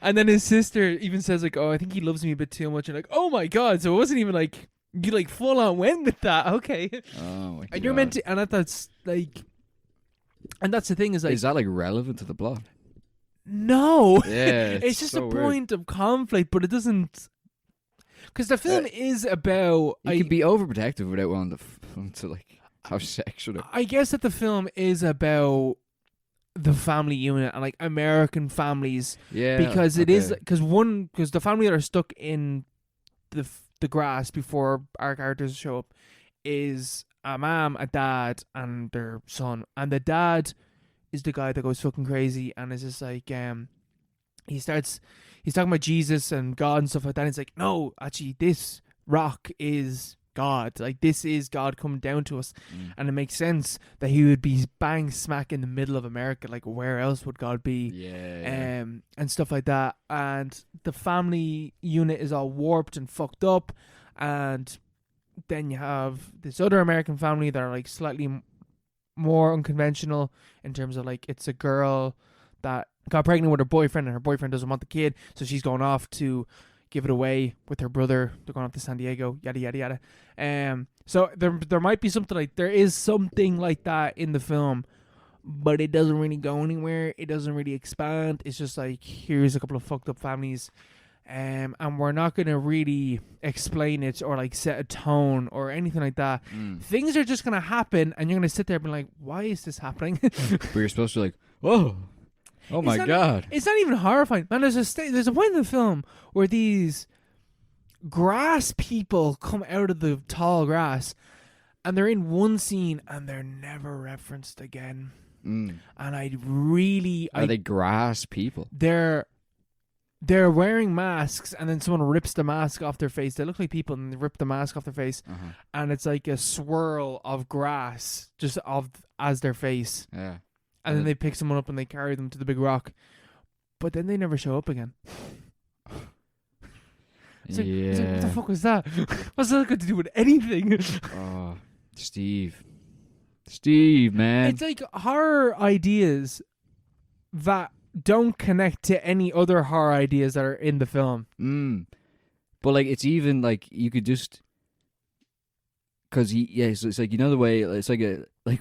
and then his sister even says, like, oh, I think he loves me a bit too much. And like, oh my God. So it wasn't even like... You like full on went with that, okay? Oh my God. And you're meant to, and that's like, and that's the thing is like, is that like relevant to the plot? No, yeah, it's just so a weird. point of conflict, but it doesn't, because the film is about. You can be overprotective without wanting to like have sex with it. I guess that the film is about the family unit and like American families, because it is because the family that are stuck in the grass before our characters show up is a mom, a dad, and their son. And the dad is the guy that goes fucking crazy and is just like he's talking about Jesus and God and stuff like that. And it's like, no, actually this rock is God. Like, this is God coming down to us. And it makes sense that he would be bang smack in the middle of America. Like, where else would God be? And stuff like that. And the family unit is all warped and fucked up. And then you have this other American family that are like slightly more unconventional in terms of like, it's a girl that got pregnant with her boyfriend and her boyfriend doesn't want the kid, so she's going off to give it away with her brother. They're going off to San Diego, yada yada yada. So there might be something like, there is something like that in the film, but it doesn't really go anywhere. It doesn't really expand. It's just like, here's a couple of fucked up families, and we're not gonna really explain it or like set a tone or anything like that. Things are just gonna happen, and you're gonna sit there and be like, why is this happening? But you're supposed to be like, whoa. Oh my God. It's not even horrifying. Man, there's a point in the film where these grass people come out of the tall grass and they're in one scene and they're never referenced again. And are they grass people? They're wearing masks and then someone rips the mask off their face. They look like people and they rip the mask off their face. And it's like a swirl of grass just as their face. Yeah. And then they pick someone up and they carry them to the big rock. But then they never show up again. It's like, what the fuck was that? What's that got to do with anything? Oh, Steve, man. It's like horror ideas that don't connect to any other horror ideas that are in the film. But like, it's even like, you could just... Because so it's like, you know the way... It's like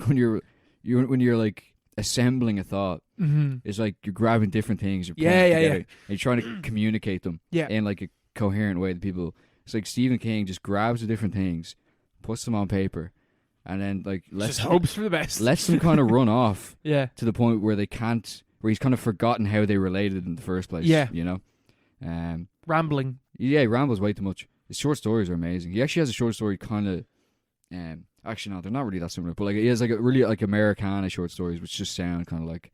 when you're like... assembling a thought. It's like you're grabbing different things, you're putting Yeah, them yeah, together, yeah. and you're trying to communicate them in like a coherent way to people. It's like Stephen King just grabs the different things, puts them on paper, and then like Just hopes for the best. lets them kind of run off Yeah. to the point where he's kind of forgotten how they related in the first place. Yeah. You know? Rambling. Yeah, he rambles way too much. His short stories are amazing. He actually has a short story kind of, actually no, they're not really that similar, but like he has like a really like Americana short stories, which just sound kind of like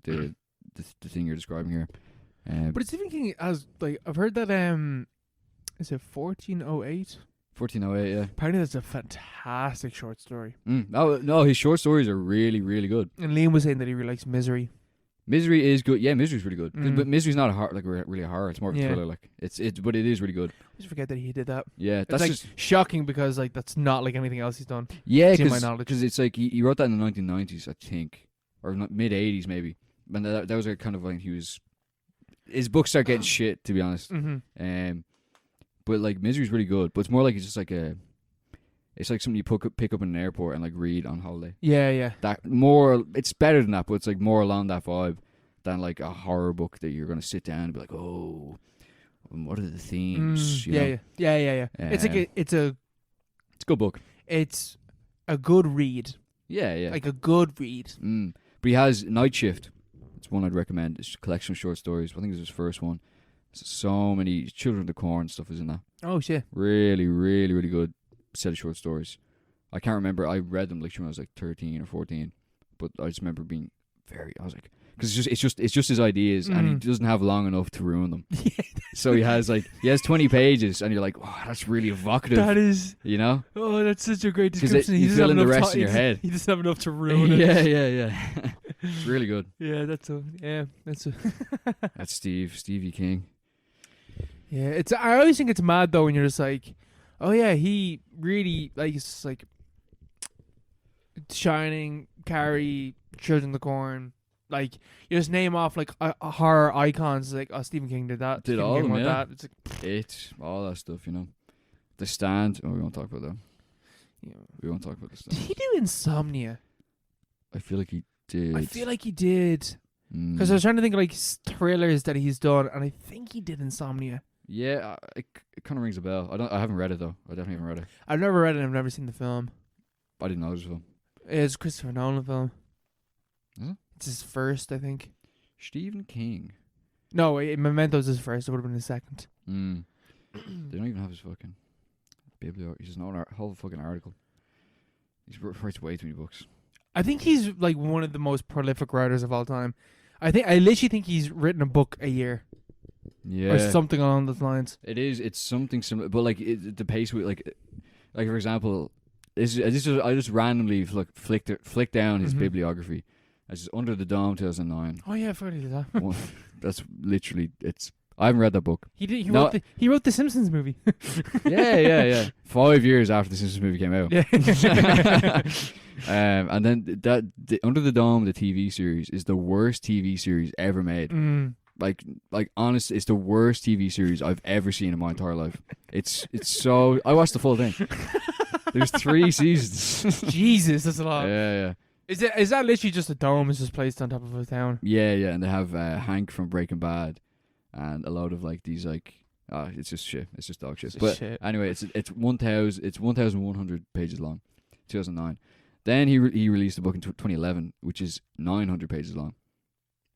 the thing you're describing here. But Stephen King has, like, I've heard that, is it 1408? 1408, yeah. Apparently that's a fantastic short story. No, his short stories are really, really good. And Liam was saying that he really likes Misery. Misery is good. Yeah, Misery's really good. But Misery's not a horror, like really a horror. It's more of a thriller. Like but it is really good. I just forget that he did that. Yeah, That's like shocking because like that's not like anything else he's done. Yeah, to my knowledge. Because it's like he wrote that in the 1990s, I think, or mid 80s maybe. And that was like kind of like his books start getting shit, to be honest. But like Misery's really good. But it's more like it's just like it's like something you pick up in an airport and like read on holiday. Yeah. It's better than that, but it's like more along that vibe than like a horror book that you're gonna sit down and be like, oh, what are the themes? Yeah. It's like it's a good book. It's a good read. Yeah. Like a good read. But he has Night Shift. It's one I'd recommend. It's a collection of short stories. I think it's his first one. So many Children of the Corn stuff is in that. Oh shit! Really, really, really good set of short stories. I can't remember. I read them like when I was like 13 or 14, but I just remember being I was like, because it's just his ideas, and he doesn't have long enough to ruin them. So he has 20 pages, and you're like, oh, that's really evocative. That is, you know. Oh, that's such a great description. You fill in the rest in your head. He doesn't have enough to ruin it. Yeah. It's really good. Yeah, that's Stevie King. Yeah, I always think it's mad though when you're just like, oh yeah, he really likes like Shining, Carrie, Children of the Corn. Like you just name off like horror icons. Like Stephen King did that. Did Stephen all King of them, wrote yeah. that. It's like all that stuff, you know. The Stand. Oh, we won't talk about that. Yeah. We won't talk about The Did Stand. he do Insomnia? I feel like he did. I feel like he did. Because I was trying to think of like thrillers that he's done, and I think he did Insomnia. Yeah, it kind of rings a bell. I haven't read it though. I definitely haven't read it. I've never read it. I've never seen the film. I didn't know it was a film. It's a Christopher Nolan film. Is it? It's his first, I think. Stephen King. No, Memento's his first. It would have been his second. They don't even have his fucking bibliography. He's just an whole fucking article. He writes way too many books. I think he's like one of the most prolific writers of all time. I literally think he's written a book a year. Yeah. Or something along those lines. It is. It's something similar, but like the pace with like for example, I just randomly flick down his bibliography. It's just Under the Dome 2009. Oh yeah, I forgot he did that. That's literally I haven't read that book. He wrote the Simpsons movie. Yeah. 5 years after the Simpsons movie came out. Yeah. And then Under the Dome, the TV series, is the worst TV series ever made. Like honestly, it's the worst TV series I've ever seen in my entire life. It's so. I watched the full thing. There's 3 seasons. Jesus, that's a lot. Yeah. Is that literally just a dome? Is just placed on top of a town? Yeah, and they have Hank from Breaking Bad, and a load of like these like. It's just shit. It's just dog shit. But anyway, it's 1,100 pages long. 2009. Then he released a book in 2011, which is 900 pages long.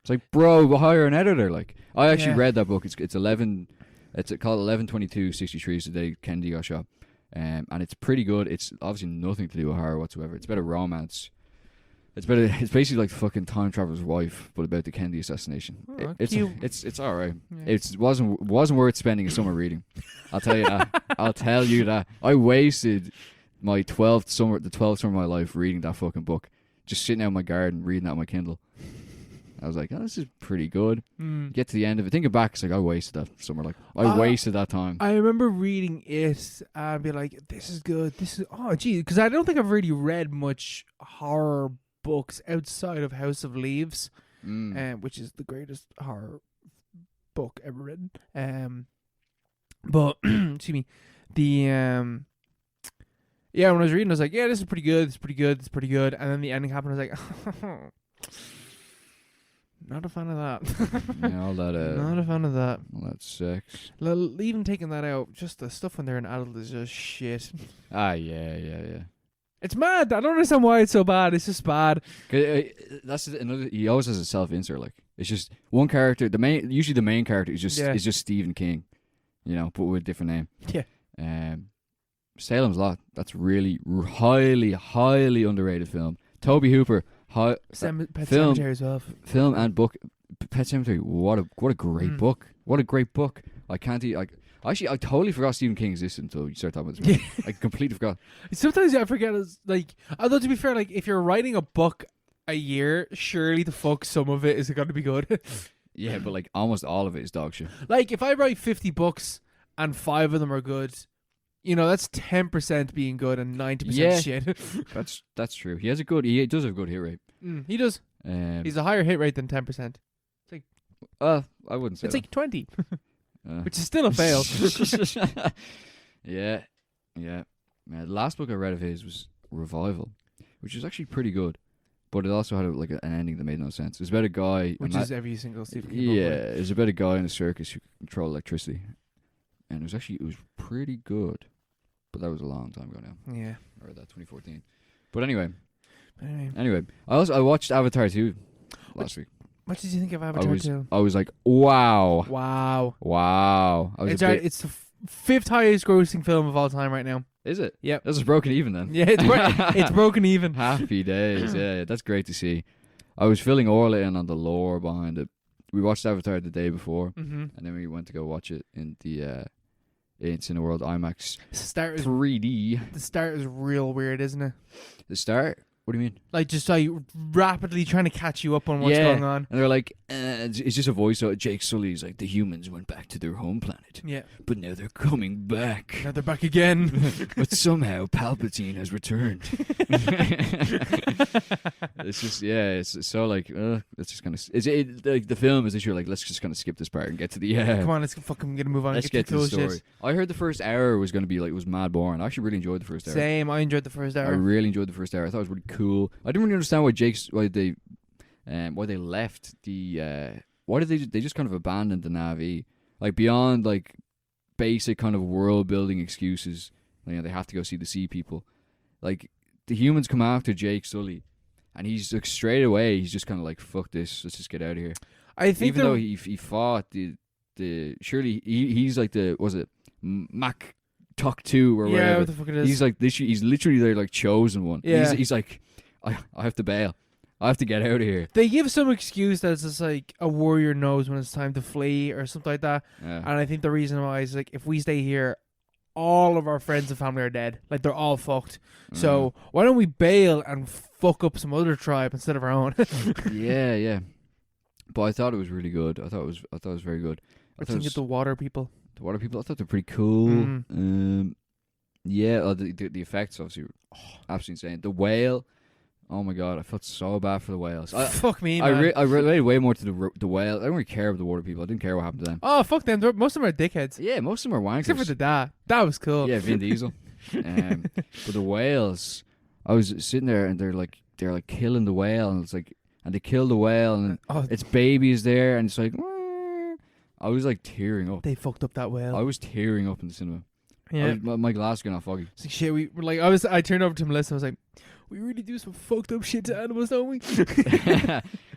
It's like, bro, hire an editor. Like, I actually read that book. It's 11. It's called 11/22/63. So the day Kennedy got shot, and it's pretty good. It's obviously nothing to do with horror whatsoever. It's about a romance. It's basically like fucking Time Traveler's Wife, but about the Kennedy assassination. Oh, it's all right. Yeah. It wasn't worth spending a summer reading. I'll tell you that. I'll tell you that. I wasted the 12th summer of my life reading that fucking book, just sitting out in my garden reading that on my Kindle. I was like, oh, this is pretty good. Get to the end of it, thinking back, it's like I wasted that summer. Like I wasted that time. I remember reading it and be like, this is good. This is because I don't think I've really read much horror books outside of House of Leaves, which is the greatest horror book ever written. But excuse me, when I was reading, I was like, yeah, this is pretty good. It's pretty good. It's pretty good. And then the ending happened. I was like, Not a fan of that. Yeah, all that Not a fan of that. all that sex. Even taking that out, just the stuff when they're an adult is just shit. Ah, yeah. It's mad. I don't understand why it's so bad. It's just bad. That's another. He always has a self-insert. Like it's just one character. Usually the main character is just Stephen King, but with a different name. Yeah. Salem's Lot. That's really highly, highly underrated film. Toby Hooper. Pet Cemetery as well. Film and book. Pet Cemetery. What a great book. What a great book. I can't. Actually, I totally forgot Stephen King existed until you started talking about this. I completely forgot. Sometimes I forget. It's like, although to be fair, like if you're writing a book a year, surely the fuck some of it is going to be good. Yeah, but like almost all of it is dog shit. Like if I write 50 books and 5 of them are good, that's 10% being good and 90% shit. That's true. He does have a good hit rate. He does. He's a higher hit rate than 10%. I wouldn't say it's that. like 20. Which is still a fail. Yeah. Man, the last book I read of his was Revival, which was actually pretty good, but it also had an ending that made no sense. It was about a guy, which is every single Stephen King book. Yeah, book. it was about a guy in a circus who could control electricity, and it was pretty good, but that was a long time ago now. Yeah, or that 2014. But anyway, I watched Avatar 2 last week. What did you think of Avatar 2? I was like, wow. It's the 5th highest grossing film of all time right now. Is it? Yep. This is broken even then. Yeah, it's broken even. Happy days. Yeah, that's great to see. I was filling Orla in on the lore behind it. We watched Avatar the day before, and then we went to go watch it in the Cineworld IMAX 3D. The start is real weird, isn't it? The start? What do you mean? Like just rapidly trying to catch you up on what's going on. And they're like, it's just a voice. Jake Sully's like, the humans went back to their home planet. Yeah. But now they're coming back. Now they're back again. But somehow Palpatine has returned. It's just, it's so like, it's just kind of, like the film is literally like, let's just kind of skip this part and get to the, come on, let's fucking move on. Let's get to the story. Shit. I heard the first hour was going to be like, it was mad boring. I actually really enjoyed the first hour. Same, I enjoyed the first hour. I really enjoyed the first hour. I thought it was really cool. I didn't really understand why they left the why did they just kind of abandoned the Na'vi, like beyond like basic kind of world building excuses. They have to go see the sea people. Like the humans come after Jake Sully, and he's like straight away he's just kind of like, fuck this, let's just get out of here. I think even though he fought the surely he's like Mac Tuck 2 or whatever. What the fuck it is. He's literally their like chosen one. Yeah. He's like, I have to bail. I have to get out of here. They give some excuse that's just like a warrior knows when it's time to flee or something like that. Yeah. And I think the reason why is like, if we stay here, all of our friends and family are dead. Like they're all fucked. So why don't we bail and fuck up some other tribe instead of our own? Yeah. But I thought it was really good. I thought it was very good. I think it's the water people. The water people, I thought they're pretty cool. Yeah, the effects obviously were absolutely insane. The whale, oh my god, I felt so bad for the whales. Fuck me, man. I related way more to the whale. I don't really care about the water people. I didn't care what happened to them. Oh, fuck them. Most of them are dickheads. Yeah, most of them are wankers. Except for the dad. That was cool. Yeah, Vin Diesel. But the whales, I was sitting there and they're like killing the whale, and it's like, and they kill the whale, and its baby is there, and it's like, I was like tearing up. They fucked up that whale. I was tearing up in the cinema. Yeah, my glass got all foggy. It's like, shit, we were like, I turned over to Melissa. I was like, we really do some fucked up shit to animals, don't we?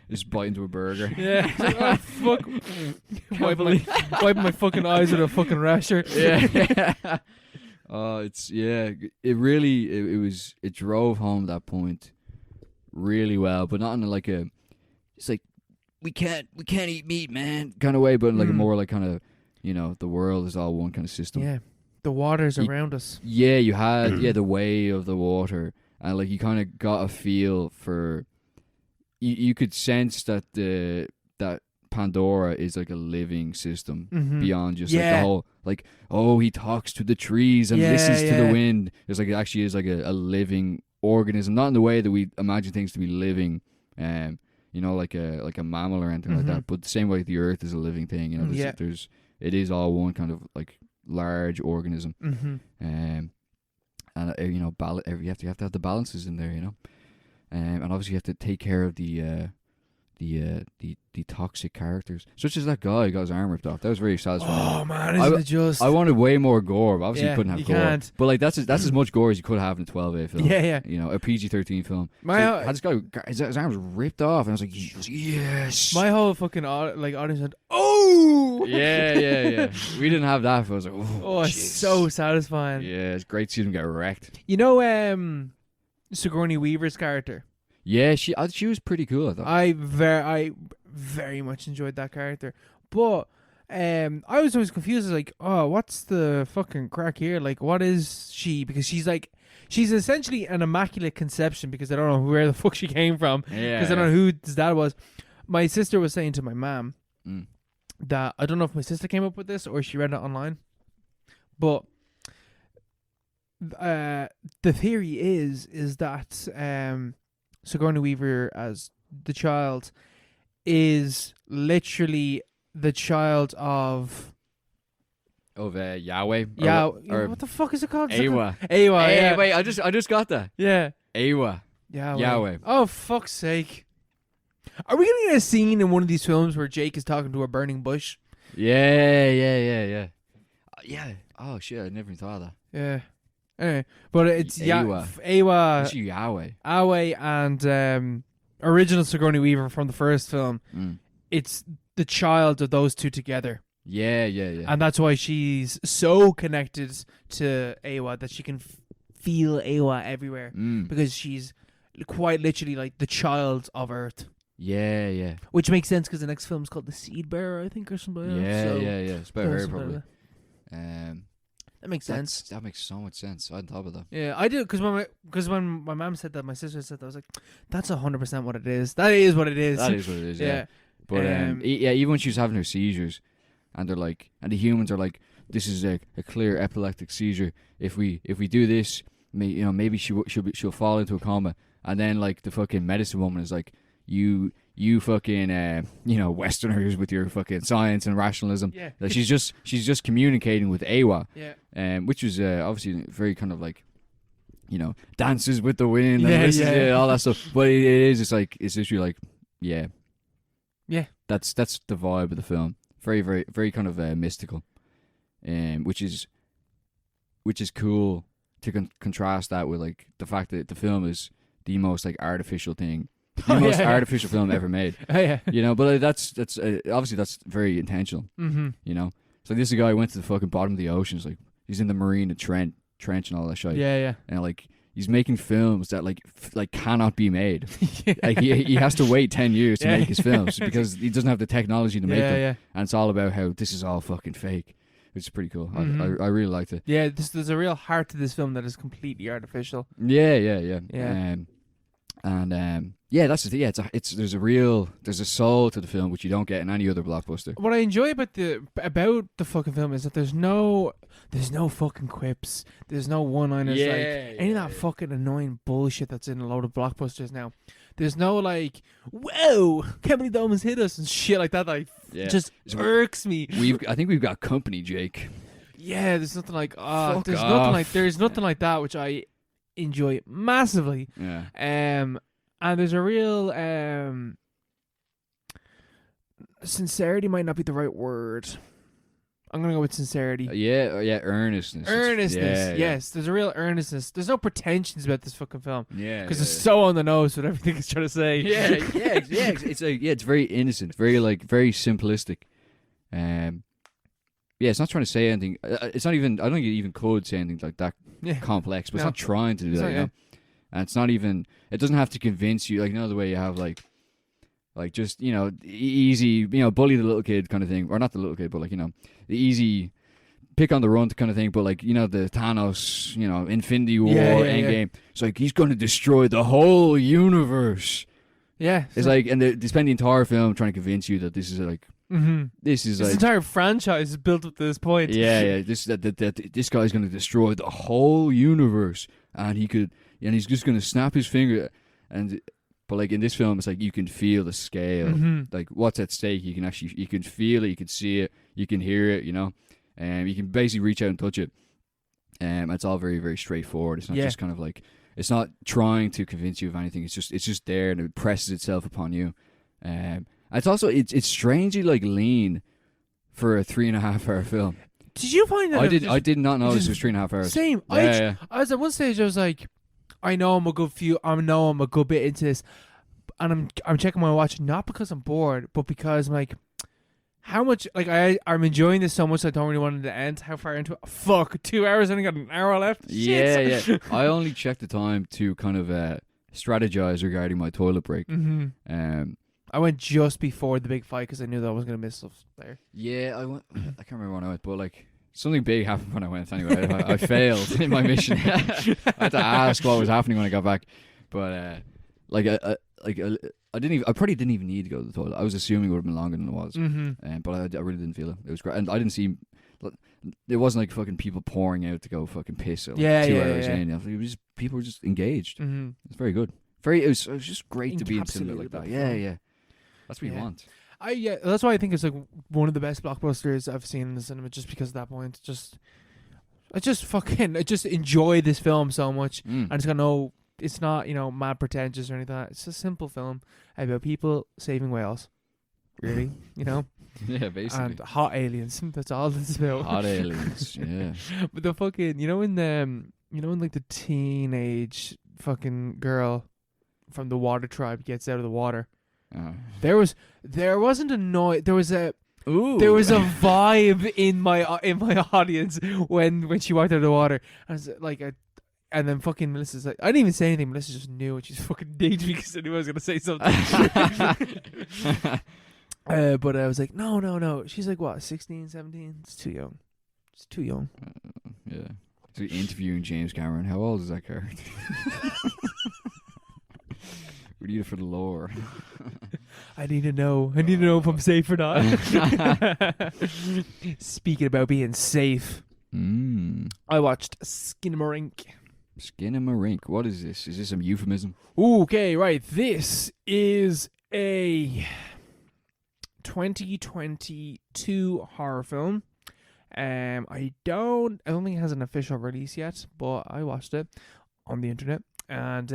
Just bite into a burger. Yeah. Like, oh fuck. Wiping my fucking eyes with a fucking rasher. Yeah. It drove home that point really well, but not in like a, it's like, we can't eat meat, man, kind of way, but in like a more like kind of, the world is all one kind of system. Yeah. The water's around us. Yeah, you had the way of the water, and like you kind of got a feel for. You could sense that that Pandora is like a living system beyond just like the whole like, oh, he talks to the trees and listens to the wind. There's like, it actually is like a living organism, not in the way that we imagine things to be living, like a mammal or anything like that, but the same way the Earth is a living thing. It is all one kind of like large organism, and you have to have the balances in there, and obviously you have to take care of the the toxic characters, such as that guy who got his arm ripped off. That was very satisfying. Oh man, isn't it just? I wanted way more gore, but obviously Yeah, you couldn't have you gore. can't. But like that's as much gore as you could have in a 12A film. Yeah, yeah. You know, a PG-13 film. My So had this guy, his arm was ripped off, and I was like, yes. My whole fucking audience went, oh. Yeah. We didn't have that. But I was like, Oh, it's jeez. so satisfying. Yeah, it's great to see them get wrecked. You know, Sigourney Weaver's character. Yeah, she was pretty cool, I thought. I very much enjoyed that character, but I was always confused. Like, oh, what's the fucking crack here? Like, what is she? Because she's essentially an immaculate conception. Because I don't know where the fuck she came from. Yeah. Because I don't know who his dad was. My sister was saying to my mom Mm. that I don't know if my sister came up with this or she read it online, but the theory is that Sigourney Weaver as the child is literally the child of Yahweh. Or what the fuck is it called? Awa. Awa, Hey, yeah. wait, I just got that. Yeah. Awa. Yahweh. Oh, fuck's sake. Are we going to get a scene in one of these films where Jake is talking to a burning bush? Yeah. Yeah. Oh shit, I never even thought of that. Yeah. Anyway, but it's Awa. Awa, It's Yahweh. Awe, and original Sigourney Weaver from the first film. Mm. It's the child of those two together. Yeah. And that's why she's so connected to Awa that she can feel Awa everywhere. Mm. Because she's quite literally like the child of Earth. Yeah. Which makes sense because the next film is called The Seed Bearer, I think, or something. Yeah. It's about her something probably. like Um, that makes sense. that makes so much sense. I hadn't thought about that. Yeah, I do, because when my mom said that, my sister said that, I was like, that's 100% what it is. That is what it is. That is what it is. Yeah. But even when she was having her seizures, and they're like, and the humans are like, this is a clear epileptic seizure. If we do this, maybe she'll fall into a coma. And then like the fucking medicine woman is like, you fucking Westerners with your fucking science and rationalism. Yeah. Like she's just communicating with Awa. Yeah. Which was obviously very kind of like, dances with the wind Yeah, and yeah. all that stuff. But it's literally like, yeah. Yeah. That's the vibe of the film. Very, very, very kind of mystical, which is cool to contrast that with like the fact that the film is the most like artificial thing, the most artificial film ever made. Oh, yeah. But that's obviously that's very intentional. Mm-hmm. So this is a guy who went to the fucking bottom of the ocean. It's like he's in the marine trench and all that shit. Yeah. And like he's making films that like cannot be made. Like he has to wait 10 years to make his films because he doesn't have the technology to make them. Yeah. And it's all about how this is all fucking fake. It's pretty cool. Mhm. I really liked it. Yeah, there's a real heart to this film that is completely artificial. Yeah. Yeah. That's the thing. Yeah, there's a soul to the film which you don't get in any other blockbuster. What I enjoy about the fucking film is that there's no fucking quips. There's no one-liners. Yeah, like any of that fucking annoying bullshit that's in a load of blockbusters now. There's no like, whoa, can't believe they almost hit us and shit like that. Like, just irks me. I think we've got company, Jake. Yeah, there's nothing like Fuck there's off. nothing like that which I enjoy massively. Yeah. And there's a real sincerity might not be the right word. I'm gonna go with sincerity. Earnestness. Earnestness, yes. There's a real earnestness. There's no pretensions about this fucking film. Yeah. Because it's so on the nose with everything it's trying to say. Yeah. It's very innocent, very very simplistic. It's not trying to say anything. It's not even. I don't think it even could say anything like that complex. But it's not trying to do that. And it's not even. It doesn't have to convince you. Like the way you have like just easy bully the little kid kind of thing, or not the little kid, but like the easy pick on the run kind of thing. But like the Thanos Infinity War Endgame. It's like he's going to destroy the whole universe. Yeah, it's like, and they spend the entire film trying to convince you that this is like. Mm-hmm. This entire franchise is built up to this point. Yeah. This guy's going to destroy the whole universe, and he's just going to snap his finger, but like in this film, it's like you can feel the scale, like what's at stake. You can feel it, you can see it, you can hear it, and you can basically reach out and touch it. It's all very, very straightforward. It's not just kind of like it's not trying to convince you of anything. It's just there, and it presses itself upon you. It's also it's strangely like lean for a 3.5 hour film. Did you find that? I did not know this was 3.5 hours. Same. Yeah. I was at one stage. I was like, I know I'm a good bit into this, and I'm checking my watch not because I'm bored, but because I'm like, how much like I'm enjoying this so much I don't really want it to end. How far into it? Fuck, 2 hours. I only got an hour left. Yeah, Shit. yeah. I only checked the time to kind of strategize regarding my toilet break. I went just before the big fight because I knew that I was gonna miss stuff there. Yeah, I went. I can't remember when I went, but like something big happened when I went. Anyway, I failed in my mission. I had to ask what was happening when I got back, but I didn't even. I probably didn't even need to go to the toilet. I was assuming it would have been longer than it was, but I really didn't feel it. It was great, and I didn't see. It wasn't like fucking people pouring out to go fucking piss. At like 2 hours in. It was just, people were just engaged. It's very good. It was just great to be in cinema like that. Yeah. That's what you want. That's why I think it's like one of the best blockbusters I've seen in the cinema. Just because at that point, I just enjoy this film so much. I just got it's not mad pretentious or anything like that. It's a simple film about people saving whales. Really, Yeah, basically. And hot aliens. That's all it's about. Hot aliens. Yeah. But the fucking in like the teenage fucking girl from the water tribe gets out of the water. There wasn't a noise. There was a vibe in my audience when she walked out of the water. I was like, and then fucking Melissa's like, I didn't even say anything. Melissa just knew, and she's fucking dinged me because I knew I was gonna say something. But I was like, no. She's like, what, 16, 17? It's too young. It's too young. Yeah. So interviewing James Cameron. How old is that character? We need it for the lore. I need to know if I'm safe or not. Speaking about being safe, I watched Skinamarink. Skinamarink. What is this? Is this a euphemism? Okay, right. This is a 2022 horror film. I don't think it has an official release yet, but I watched it on the internet, and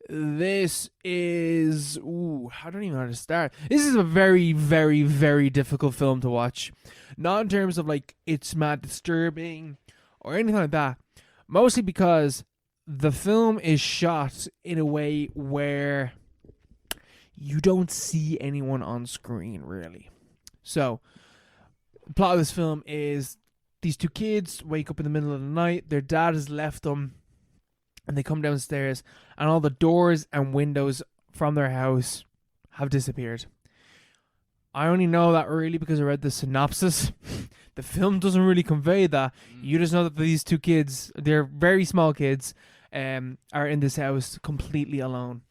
this is I don't even know how to start. This is a very, very, very difficult film to watch. Not in terms of like it's mad disturbing or anything like that. Mostly because the film is shot in a way where you don't see anyone on screen, really. So, the plot of this film is these two kids wake up in the middle of the night. Their dad has left them, and they come downstairs, and all the doors and windows from their house have disappeared. I only know that really because I read the synopsis. The film doesn't really convey that. You just know that these two kids, they're very small kids, are in this house completely alone.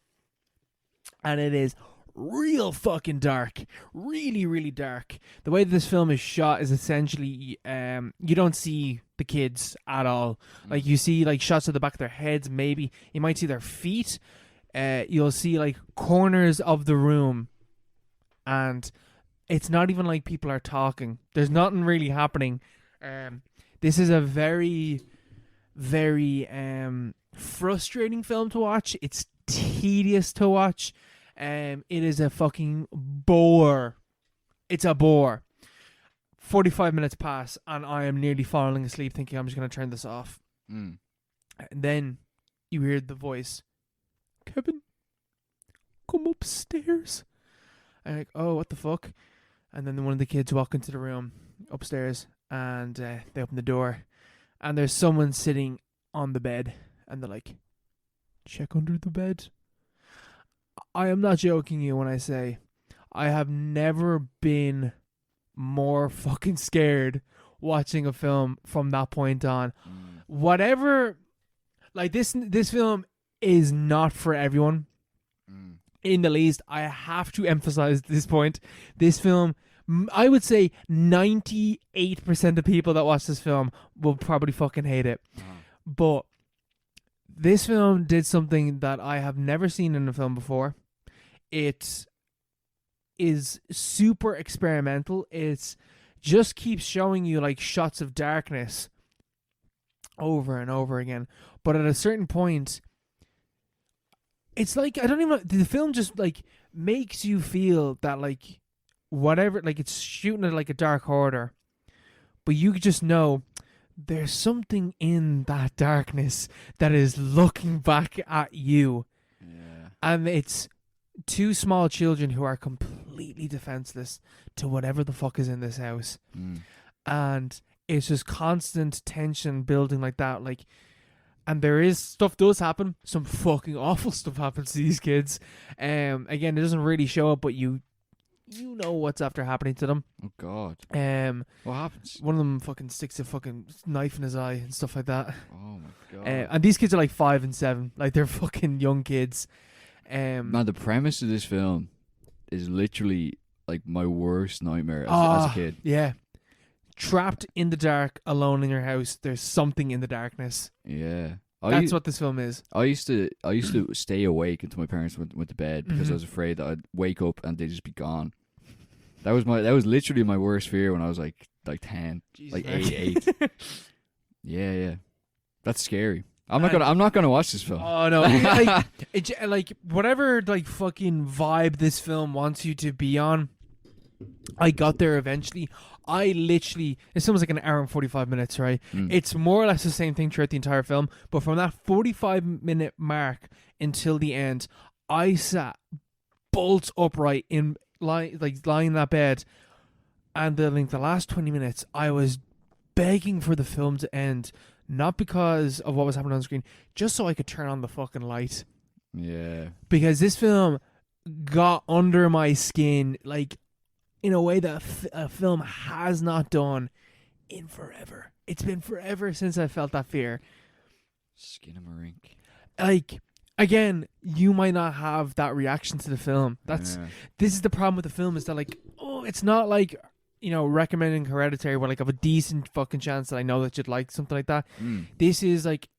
And it is real fucking dark. Really, really dark. The way this film is shot is essentially, you don't see the kids at all. Like, you see like shots of the back of their heads, maybe. You might see their feet. You'll see like corners of the room. And it's not even like people are talking. There's nothing really happening. This is a very, very frustrating film to watch. It's tedious to watch. It is a fucking bore. It's a bore. 45 minutes pass, and I am nearly falling asleep thinking I'm just going to turn this off. And then you hear the voice, Kevin, come upstairs. And I'm like, oh, what the fuck? And then one of the kids walk into the room upstairs, and they open the door, and there's someone sitting on the bed, and they're like, check under the bed. I am not joking you when I say I have never been more fucking scared watching a film from that point on. Whatever, like this film is not for everyone. In the least, I have to emphasize this point. This film, I would say 98% of people that watch this film will probably fucking hate it. But this film did something that I have never seen in a film before. It is super experimental. It's just keeps showing you like shots of darkness over and over again. But at a certain point, it's like, I don't even. The film just like makes you feel that like whatever, like it's shooting at like a dark order, but you just know there's something in that darkness that is looking back at you, Yeah. and it's two small children who are completely defenseless to whatever the fuck is in this house. Mm. And it's just constant tension building like that, like, and there is stuff does happen, some fucking awful stuff happens to these kids. Again, it doesn't really show up, but you know what's after happening to them. Oh God. What happens? One of them fucking sticks a fucking knife in his eye and stuff like that. Oh my God. And these kids are like 5 and 7, like they're fucking young kids. Man, the premise of this film is literally like my worst nightmare as a kid. Yeah. Trapped in the dark, alone in your house. There's something in the darkness. Yeah. That's what this film is. I used to stay awake until my parents went to bed because I was afraid that I'd wake up and they'd just be gone. That was literally my worst fear when I was like 10, Jesus, like man. 8. Yeah. That's scary. I'm not gonna watch this film. Oh no! like whatever like fucking vibe this film wants you to be on, I got there eventually. This film was like an hour and 45 minutes, right? It's more or less the same thing throughout the entire film, but from that 45-minute mark until the end, I sat bolt upright lying in that bed, and the last 20 minutes, I was begging for the film to end. Not because of what was happening on screen, just so I could turn on the fucking light. Yeah. Because this film got under my skin, like, in a way that a film has not done in forever. It's been forever since I felt that fear. Skinamarink. Like, again, you might not have that reaction to the film. This is the problem with the film, is that, like, it's not like, you know, recommending Hereditary where like I have a decent fucking chance that I know that you'd like something like that. This is like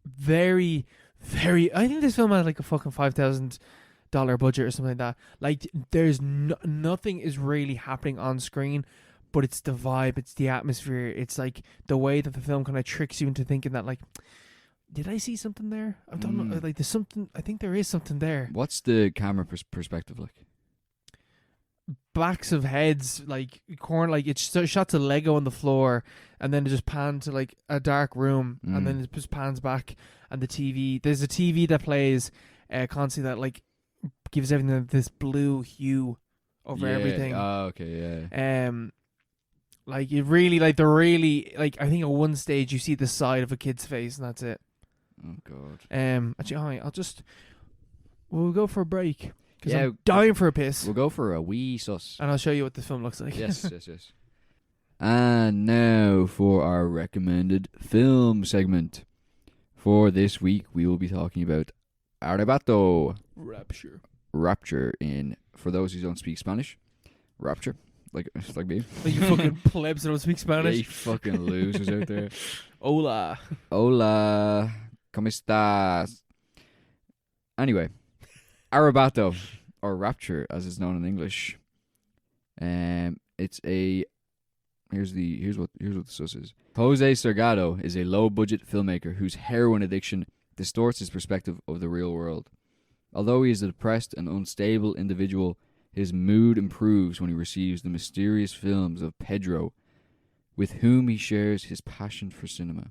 very, very. I think this film had like a fucking $5,000 budget or something like that. Like there's nothing is really happening on screen, but it's the vibe, it's the atmosphere, it's like the way that the film kind of tricks you into thinking that like, did I see something there? I don't know. Like there's something. I think there is something there. What's the camera perspective like? Backs of heads, like it's shots of Lego on the floor, and then it just pans to like a dark room, and then it just pans back, and the TV. There's a TV that plays constantly that like gives everything this blue hue over everything. Oh, okay, yeah. Like it really, like they're really like. I think at one stage you see the side of a kid's face, and that's it. Oh God. Actually, we'll go for a break. Because Yeah, I'm dying for a piss. We'll go for a wee sus. And I'll show you what this film looks like. Yes. And now for our recommended film segment. For this week, we will be talking about Arrebato. Rapture in, for those who don't speak Spanish, Rapture. Like me. Like you fucking plebs that don't speak Spanish. Yeah, you fucking losers out there. Hola. Hola. ¿Cómo estás? Anyway. Arrebato, or Rapture, as it's known in English. It's a here's what the source is. Jose Sergado is a low-budget filmmaker whose heroin addiction distorts his perspective of the real world. Although he is a depressed and unstable individual, his mood improves when he receives the mysterious films of Pedro, with whom he shares his passion for cinema.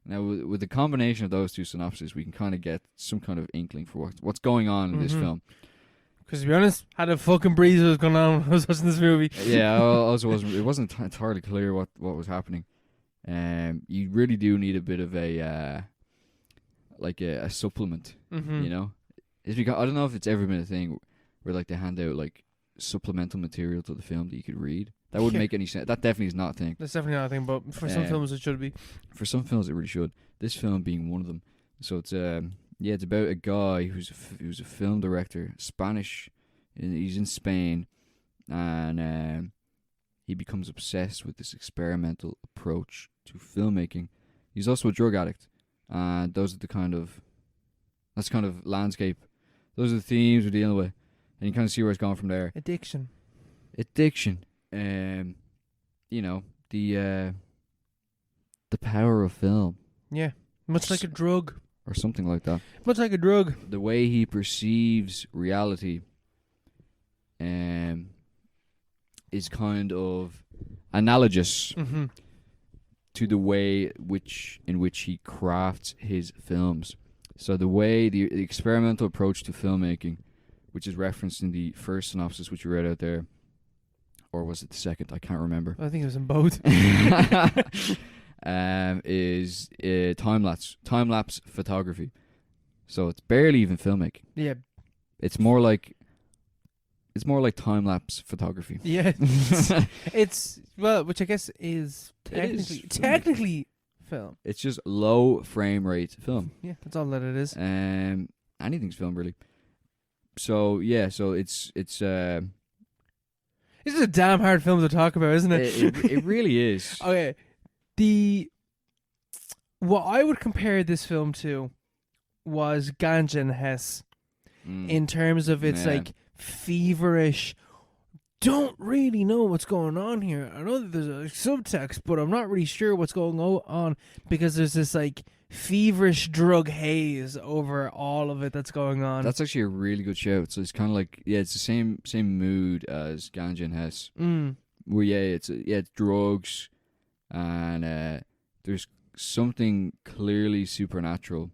Now, with the combination of those two synopses, we can kind of get some kind of inkling for what's going on in this film. Because to be honest, had a fucking breeze what was going on when I was watching this movie. Yeah, it wasn't entirely clear what was happening. You really do need a bit of a supplement, you know. It's because I don't know if it's ever been a thing where like they hand out like supplemental material to the film that you could read. That wouldn't make any sense. That definitely is not a thing. That's definitely not a thing, but for some films it should be. For some films it really should. This film being one of them. So it's it's about a guy who's a film director, Spanish. He's in Spain, and he becomes obsessed with this experimental approach to filmmaking. He's also a drug addict, and that's kind of landscape. Those are the themes we're dealing with, and you kind of see where it's going from there. Addiction. You know, the power of film. Yeah, much like a drug. or something like that. Much like a drug. The way he perceives reality is kind of analogous Mm-hmm. to the way in which he crafts his films. So the experimental approach to filmmaking, which is referenced in the first synopsis which you read out there, or was it the second? I can't remember. I think it was in both. Is time lapse photography. So it's barely even filmmaking. Yeah. It's more like time lapse photography. Yeah. It's well, which I guess is technically film. It's just low frame rate film. Yeah, that's all that it is. Anything's film really. So yeah, so it's This is a damn hard film to talk about, isn't it? it really is. Okay. What I would compare this film to was Ganja and Hess in terms of its like feverish, don't really know what's going on here. I know that there's a subtext, but I'm not really sure what's going on because there's this like feverish drug haze over all of it that's going on. That's actually a really good shout. So it's kind of like it's the same mood as Ganja and Hess. Where it's drugs, and there's something clearly supernatural,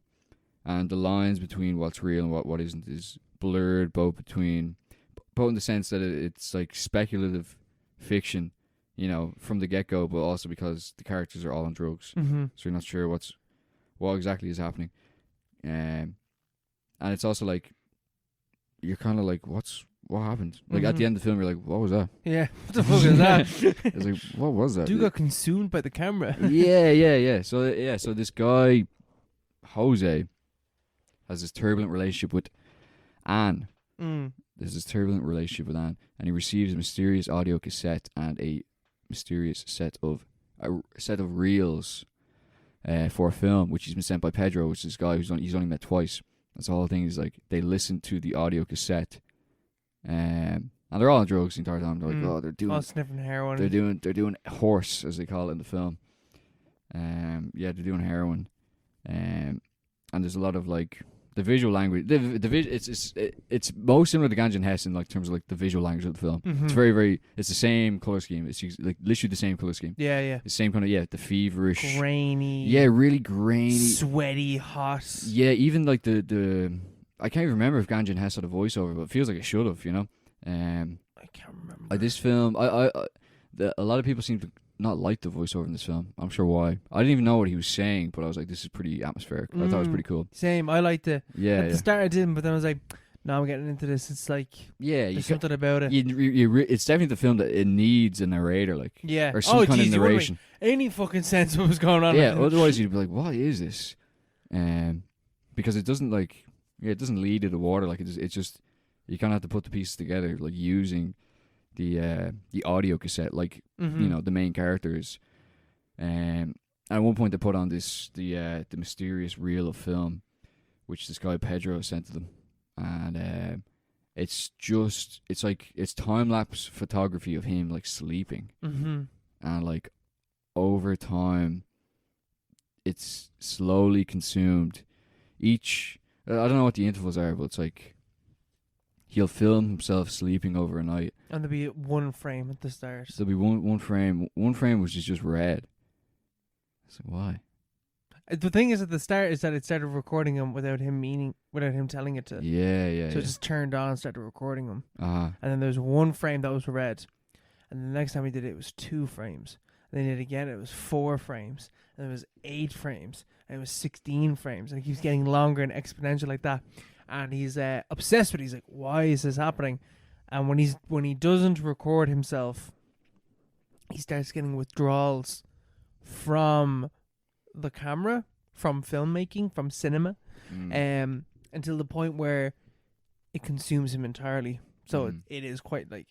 and the lines between what's real and what isn't is blurred, both in the sense that it's like speculative fiction, from the get-go, but also because the characters are all on drugs, so you're not sure what exactly is happening, and it's also like you're kind of like what happened? Like at the end of the film, you're like, what was that? Yeah, what the fuck is that? It's like, what was that? Dude got consumed by the camera. yeah. So this guy Jose has this turbulent relationship with Anne. There's this turbulent relationship with Anne, and he receives a mysterious audio cassette and a mysterious set of reels for a film, which he's been sent by Pedro, which is this guy he's only met twice. That's the whole thing. Is like they listen to the audio cassette, and they're all on drugs the entire time. They're like, they're doing all sniffing heroin. They're doing horse, as they call it in the film. They're doing heroin, and there's a lot of like the visual language. It's most similar to Ganja and Hess in like terms of like the visual language of the film. It's very it's the same color scheme. It's like literally the same color scheme. Yeah. The same kind of the feverish, grainy. Yeah, really grainy, sweaty, hot. Yeah, even like the I can't even remember if Ganja and Hess had a voiceover, but it feels like it should have. I can't remember. Like this film, a lot of people seem to not like the voiceover in this film. I'm sure why. I didn't even know what he was saying, but I was like, this is pretty atmospheric. I thought it was pretty cool. Same. I liked it. Yeah. At the start I didn't, but then I was like, no, I'm getting into this. It's like, there's something about it. It's definitely the film that it needs a narrator, like, or some kind of narration. Any fucking sense what was going on. Yeah, otherwise you'd be like, what is this? Because it doesn't like, it doesn't lead to the water. Like it's just, you kind of have to put the pieces together, like using the audio cassette, like the main characters. At one point they put on the mysterious reel of film, which this guy Pedro sent to them, and it's time lapse photography of him like sleeping, and like over time, it's slowly consumed. I don't know what the intervals are, but it's like he'll film himself sleeping over a night. And there'll be one frame at the start. There'll be one frame. One frame which is just red. It's like, why? The thing is at the start is that it started recording him without him telling it to. Yeah. So it just turned on and started recording him. And then there's one frame that was red. And the next time he did it, it was 2 frames. And then he did it again, it was 4 frames. And it was 8 frames. And it was 16 frames. And it keeps getting longer and exponential like that. And he's obsessed with it. He's like, why is this happening? And when he doesn't record himself, he starts getting withdrawals from the camera, from filmmaking, from cinema, until the point where it consumes him entirely. So it is quite like,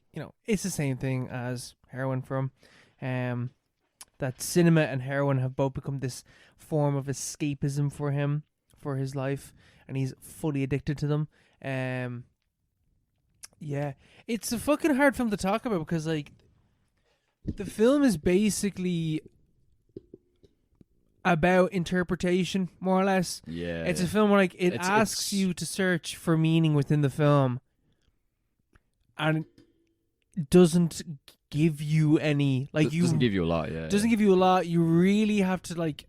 it's the same thing as heroin from that cinema and heroin have both become this form of escapism for him, for his life, and he's fully addicted to them. It's a fucking hard film to talk about because like the film is basically about interpretation, more or less. Yeah. It's a film where like it asks you to search for meaning within the film, and it doesn't give you any doesn't give you a lot. Yeah. Doesn't give you a lot. You really have to like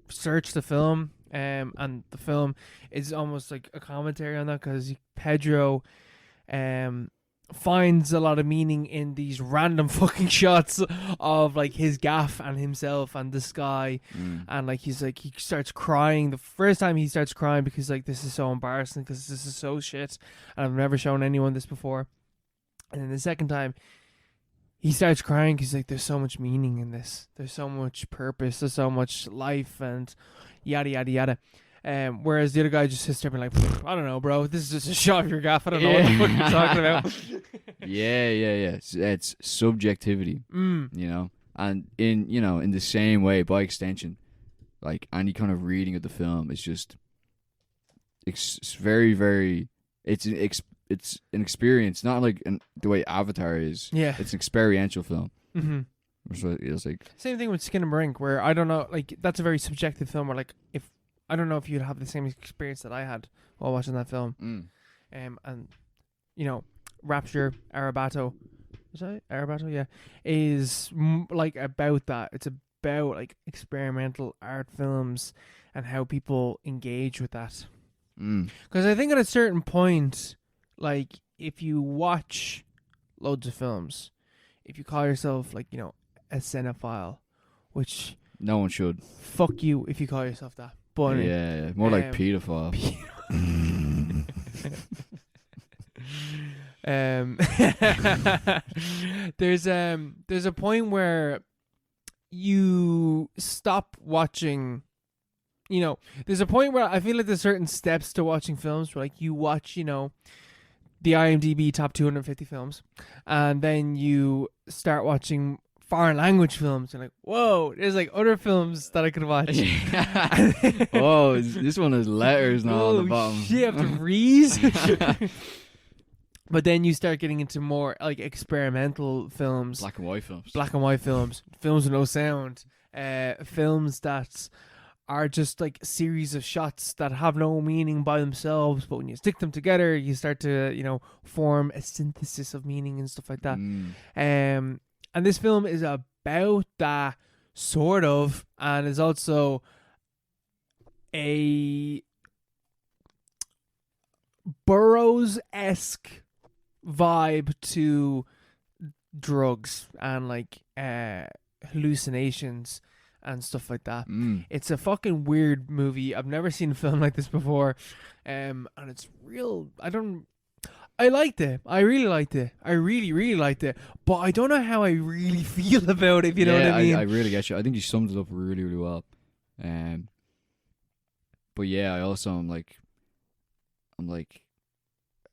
search the film, and the film is almost like a commentary on that because Pedro, finds a lot of meaning in these random fucking shots of like his gaff and himself and the sky, and like he starts crying. The first time he starts crying because like this is so embarrassing because this is so shit and I've never shown anyone this before. And then the second time he starts crying because like there's so much meaning in this. There's so much purpose. There's so much life and yada yada yada. Whereas the other guy just sits there being like, I don't know, bro. This is just a shot of your gaff. I don't know what the fuck you're talking about. Yeah. It's subjectivity, you know, and in the same way, by extension, like any kind of reading of the film is just, it's very, very, it's an experience, not like the way Avatar is. Yeah, it's an experiential film. Mm-hmm. So it's like same thing with Skinamarink, where I don't know, like that's a very subjective film. Where like if I don't know if you'd have the same experience that I had while watching that film. And you know, Rapture, Arrebato, is that it? Arrebato? Yeah, is like about that. It's about like experimental art films and how people engage with that. Because I think at a certain point, like if you watch loads of films, if you call yourself like, you know, a cinephile, which no one should. Fuck you if you call yourself that. But yeah, more like pedophile. There's a point where you stop watching. You know, there's a point where I feel like there's certain steps to watching films where like you watch, you know, the IMDb top 250 films, and then you start watching foreign language films and like, whoa, there's like other films that I could watch. Oh, this one has letters now on the bottom. Shit, you have to read. But then you start getting into more like experimental films, black and white films, films with no sound, films that are just like a series of shots that have no meaning by themselves, but when you stick them together, you start to, you know, form a synthesis of meaning and stuff like that. And this film is about that, sort of, and is also a Burroughs-esque vibe to drugs and like hallucinations and stuff like that. It's a fucking weird movie. I've never seen a film like this before, and it's real. I liked it. I really liked it. I really, really liked it. But I don't know how I really feel about it, if you know what I mean. I really get you. I think you summed it up really, really well. But yeah, I also I'm like,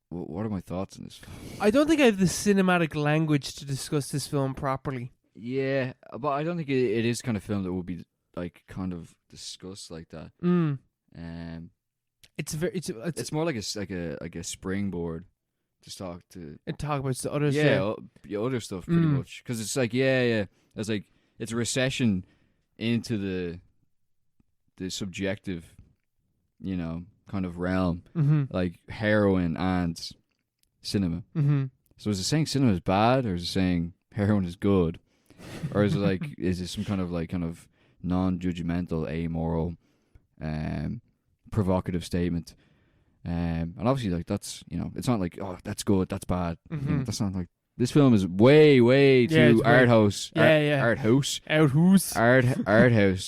what are my thoughts on this film? I don't think I have the cinematic language to discuss this film properly. Yeah, but I don't think it is kind of film that would be like kind of discussed like that. It's more like a springboard to talk about the other stuff. Other stuff pretty much, because it's like it's like it's a recession into the subjective, you know, kind of realm, like heroin and cinema. So is it saying cinema is bad, or is it saying heroin is good? Or is it like, is it some kind of non-judgmental, amoral, provocative statement? And obviously, like, that's, you know, it's not like, oh, that's good, that's bad. You know, that's not like, this film is way too art house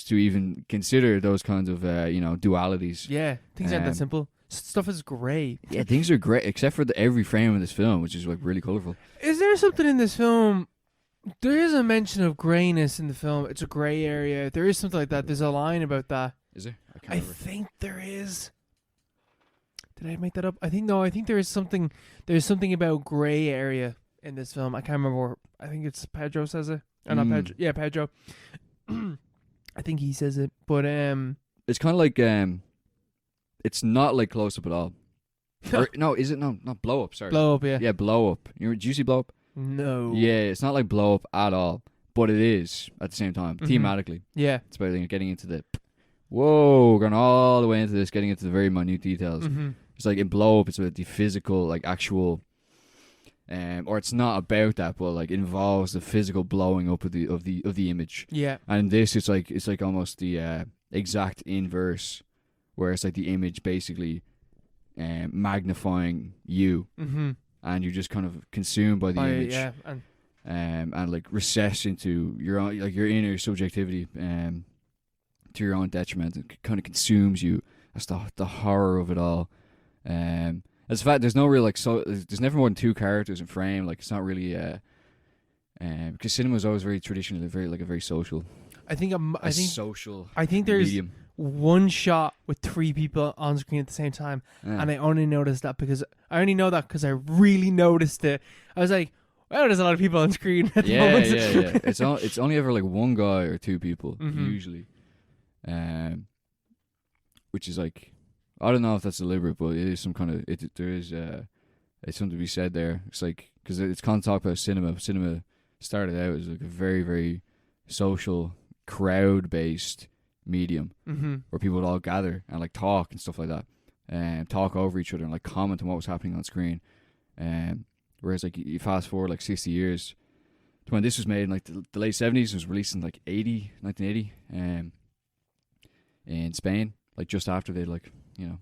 to even consider those kinds of, you know, dualities. Yeah, things aren't that simple. Stuff is grey. Yeah, things are great, except for every frame of this film, which is like really colourful. Is there something in this film? There is a mention of greyness in the film. It's a grey area. There is something like that. There's a line about that. Is there? I think there is. Did I make that up? I think there is something. There's something about grey area in this film. I can't remember. I think it's Pedro says it. Not Pedro. Yeah, Pedro. I think he says it. But it's kind of like it's not like Close Up at all. Or, no, is it? No, not Blow Up. Sorry. Blow Up. Yeah. Yeah, Blow Up. Did you see Blow Up? No. Yeah, it's not like Blow Up at all, but it is at the same time thematically. Yeah, it's about getting into the whoa, going all the way into this, getting into the very minute details. Mm-hmm. It's like in Blow Up, it's about the physical, like actual, or it's not about that, but like involves the physical blowing up of the image. Yeah. And this, it's like almost the exact inverse, where it's like the image basically magnifying you, Mm-hmm. and you're just kind of consumed by the image. Yeah. And like recess into your own, like your inner subjectivity, to your own detriment. It kind of consumes you. That's the horror of it all. As a fact, there's no real there's never more than two characters in frame. Like it's not really because cinema is always very traditionally very social. I think Social. I think there's medium. one shot with 3 people on screen at the same time, and I only noticed that because I really noticed it. I was like, well, there's a lot of people on screen at the moment. Yeah. It's only ever like one guy or 2 people usually, which is like, I don't know if that's deliberate, but it is some kind of there is it's something to be said there. It's like, because it's kind of talk about cinema. Cinema started out as like a very, very social, crowd based medium where people would all gather and like talk and stuff like that, and talk over each other and like comment on what was happening on screen. Whereas like you fast forward like 60 years to when this was made in like the late 70s, it was released in like 1980 in Spain, like just after they'd like, you know,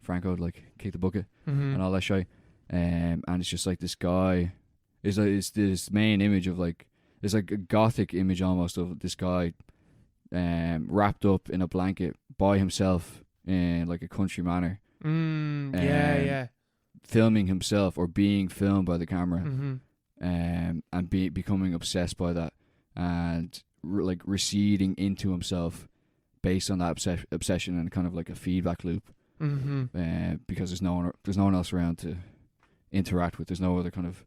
Franco like kicked the bucket and all that shit. And it's just like this guy is like this main image of like, it's like a gothic image almost of this guy wrapped up in a blanket by himself in like a country manner. Yeah. Filming himself or being filmed by the camera, and becoming obsessed by that, and like receding into himself based on that obsession, and kind of like a feedback loop. Because there's no one else around to interact with. There's no other kind of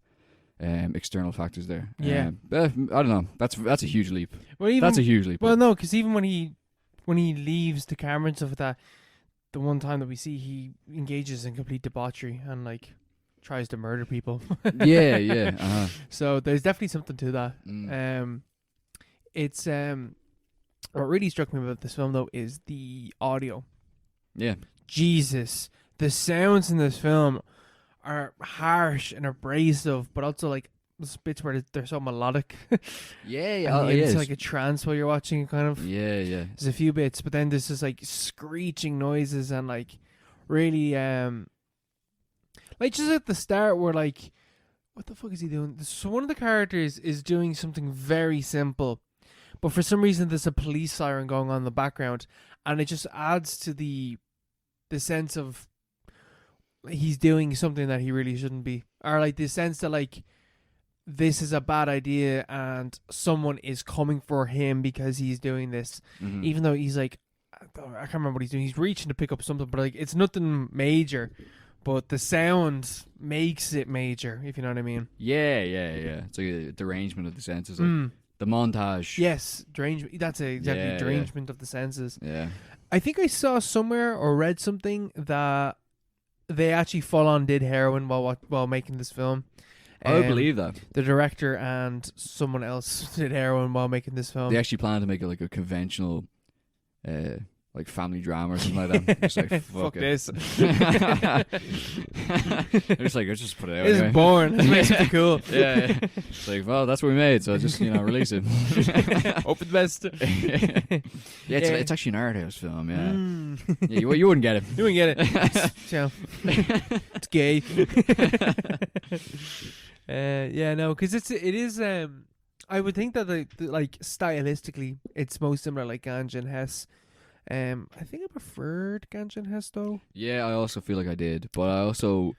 external factors there. Yeah. But I don't know. That's a huge leap. Well, That's a huge leap. Well, no, because even when he leaves the camera and stuff like that, the one time that we see, he engages in complete debauchery and like tries to murder people. Yeah. So there's definitely something to that. It's what really struck me about this film though is the audio. Yeah. Jesus, the sounds in this film are harsh and abrasive, but also like there's bits where they're so melodic. Yeah. It's like a trance while you're watching it, kind of. Yeah. There's a few bits, but then there's just like screeching noises and like really like just at the start where like, what the fuck is he doing? So one of the characters is doing something very simple, but for some reason there's a police siren going on in the background, and it just adds to the sense of he's doing something that he really shouldn't be, or like the sense that like this is a bad idea and someone is coming for him because he's doing this, even though he's like, I can't remember what he's doing. He's reaching to pick up something, but like it's nothing major, but the sound makes it major, if you know what I mean. Yeah. It's like a derangement of the senses, like the montage. Yes, derangement. That's exactly derangement of the senses. Yeah. I think I saw somewhere or read something that they actually full on did heroin while making this film. I would believe that. The director and someone else did heroin while making this film. They actually planned to make it like a conventional like family drama or something like that. Just like, fuck this. They're just like, let's just put it out. It's anyway. boring. Let's make something cool. Yeah. It's like, well, that's what we made, so just, release it. Hope for the best. It's actually an art house film, yeah. Yeah, you wouldn't get it. You wouldn't get it. It's gay. No, because it is. I would think that like stylistically, it's most similar like Ganja and Hess. I think I preferred Ganja and Hess though. Yeah, I also feel like I did, but I also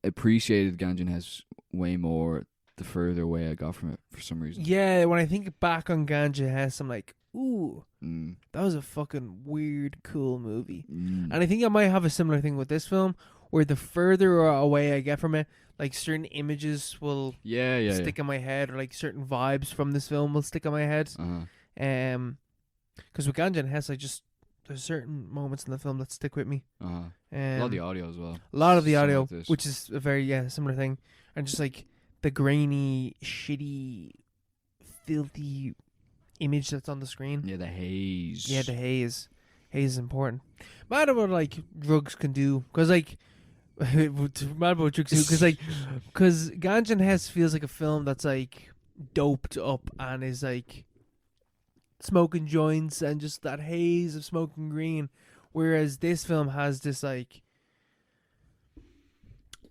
appreciated Ganja and Hess way more the further away I got from it for some reason. Yeah, when I think back on Ganja and Hess, I'm like, ooh, that was a fucking weird, cool movie. And I think I might have a similar thing with this film, where the further away I get from it, like certain images will stick in my head, or like certain vibes from this film will stick in my head. Because with Ganja and Hess, there's certain moments in the film that stick with me. A lot of the audio as well. A lot of the audio, which is a very similar thing, and just like the grainy, shitty, filthy image that's on the screen. Yeah, the haze. Yeah, the haze. haze is important. Mad about like drugs can do, because like mad about drugs too, because Ganja and Hess feels like a film that's like doped up and is like smoking joints and just that haze of smoking green, whereas this film has this like,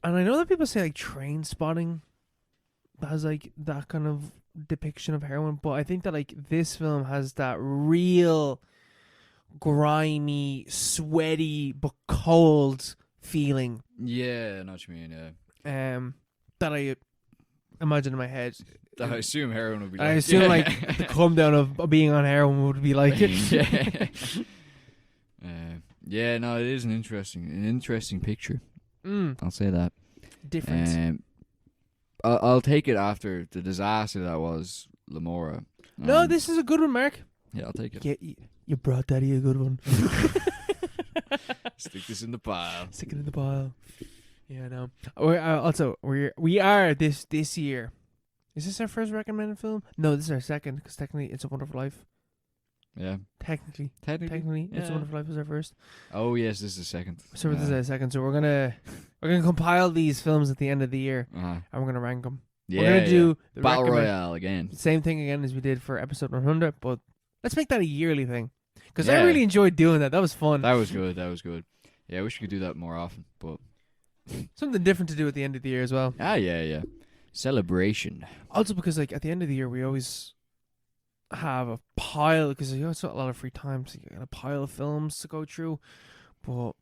and I know that people say like Train Spotting has like that kind of depiction of heroin, but I think that like this film has that real grimy, sweaty but cold feeling. Yeah, I know what you mean. Yeah. That I imagine in my head. I assume heroin would be. Like. I assume like the come down of being on heroin would be like. Yeah. Yeah. No, it is an interesting picture. I'll say that. Different. I'll take it after the disaster that was Lamora. No, this is a good one, Mark. Yeah, I'll take it. Yeah, you brought Daddy a good one. Stick this in the pile. Stick it in the pile. Yeah, no. We are this year. Is this our first recommended film? No, this is our second, because technically It's a Wonderful Life. Yeah. Technically, yeah. It's a Wonderful Life was our first. Oh yes, this is the second. So this is our second. So we're gonna compile these films at the end of the year, Uh-huh. and we're gonna rank them. Yeah, we're gonna do the Battle Royale again. Same thing again as we did for episode 100, but let's make that a yearly thing, because Yeah. I really enjoyed doing that. That was fun. That was good. Yeah, I wish we could do that more often, but Something different to do at the end of the year as well. yeah. Celebration. Also, because like at the end of the year, we always have a pile, because it's not a lot of free time, so you got a pile of films to go through. But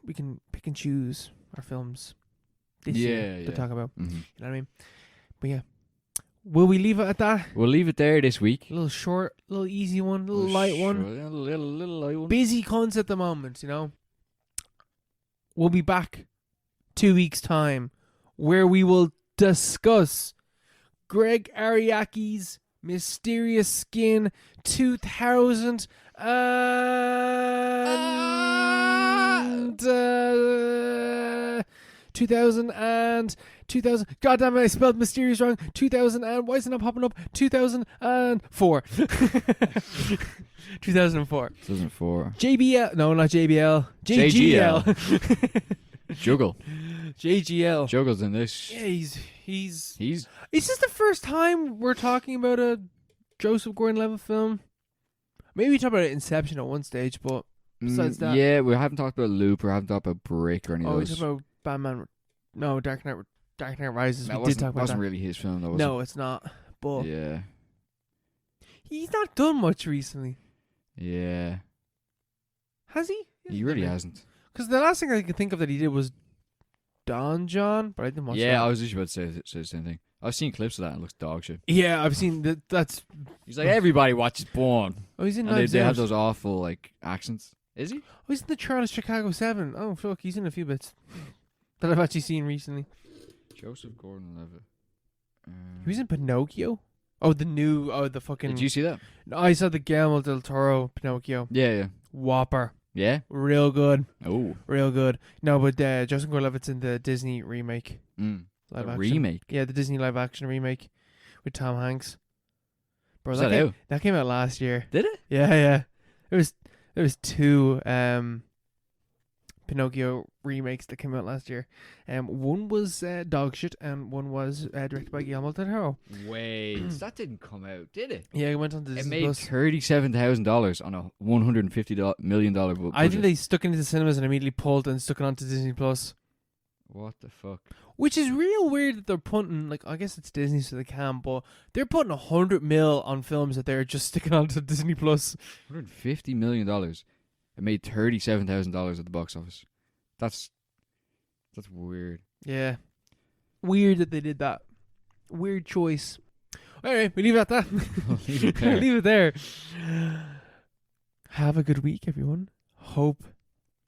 we can pick and choose our films this year to talk about. Mm-hmm. You know what I mean? But yeah, will we leave it at that? We'll leave it there this week. A little short, little easy one, little light one. Yeah, little light one. Busy cons at the moment, you know. We'll be back 2 weeks' time, where we will discuss Greg Ariaki's Mysterious Skin 2000 God damn it, I spelled mysterious wrong. 2000 and why is it not popping up? 2004. 2004. 2004. JBL. No, not JBL. JGL. Juggle. JGL. Juggle's in this. Yeah, he's. Is this the first time we're talking about a Joseph Gordon-Levitt film? Maybe we talked about Inception at one stage, but besides that, yeah, we haven't talked about Loop, or haven't talked about Brick or any of we those. talked about Batman. No, Dark Knight Rises. That we did talk about wasn't that. really his film, though. Was No, it's not. But yeah, he's not done much recently, yeah. has he? He really hasn't. Because the last thing I could think of that he did was Don John, but I didn't watch that. Yeah, I was just about to say the same thing. I've seen clips of that and it looks dog shit. Yeah, I've seen that. That's. He's like, everybody watches Born. Oh, he's in And Knives they Out. have those awful like accents. Is he? Oh, he's in the Trial of Chicago 7. Oh, fuck, he's in a few bits that I've actually seen recently. Joseph Gordon-Levitt. He was in Pinocchio. Oh, the fucking. Did you see that? No, I saw the Guillermo del Toro Pinocchio. Yeah. Whopper. Yeah? Real good. Oh. Real good. No, but Joseph Gordon-Levitt's in the Disney remake. Live action. Remake? Yeah, the Disney live action remake with Tom Hanks. Bro, Is that out? That came out last year. Did it? Yeah. There was two Pinocchio remakes that came out last year. One was dog shit, and one was directed by Guillermo del Toro. Wait, that didn't come out, did it? Yeah, it went on to It Disney made Plus. $37,000 on a $150 million budget. I think they stuck it into the cinemas and immediately pulled and stuck it onto Disney Plus. What the fuck? Which is real weird that they're putting, like, I guess it's Disney so they can, but they're putting $100 million on films that they're just sticking onto Disney Plus. $150 million. It made $37,000 at the box office. That's weird. Yeah. Weird that they did that. Weird choice. Alright, we leave it at that. Leave it there. Leave it there. Have a good week, everyone. Hope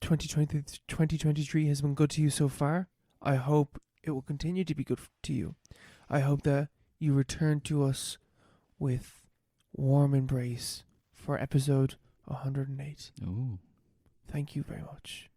2023 has been good to you so far. I hope it will continue to be good to you. I hope that you return to us with warm embrace for episode 108. Oh. Thank you very much.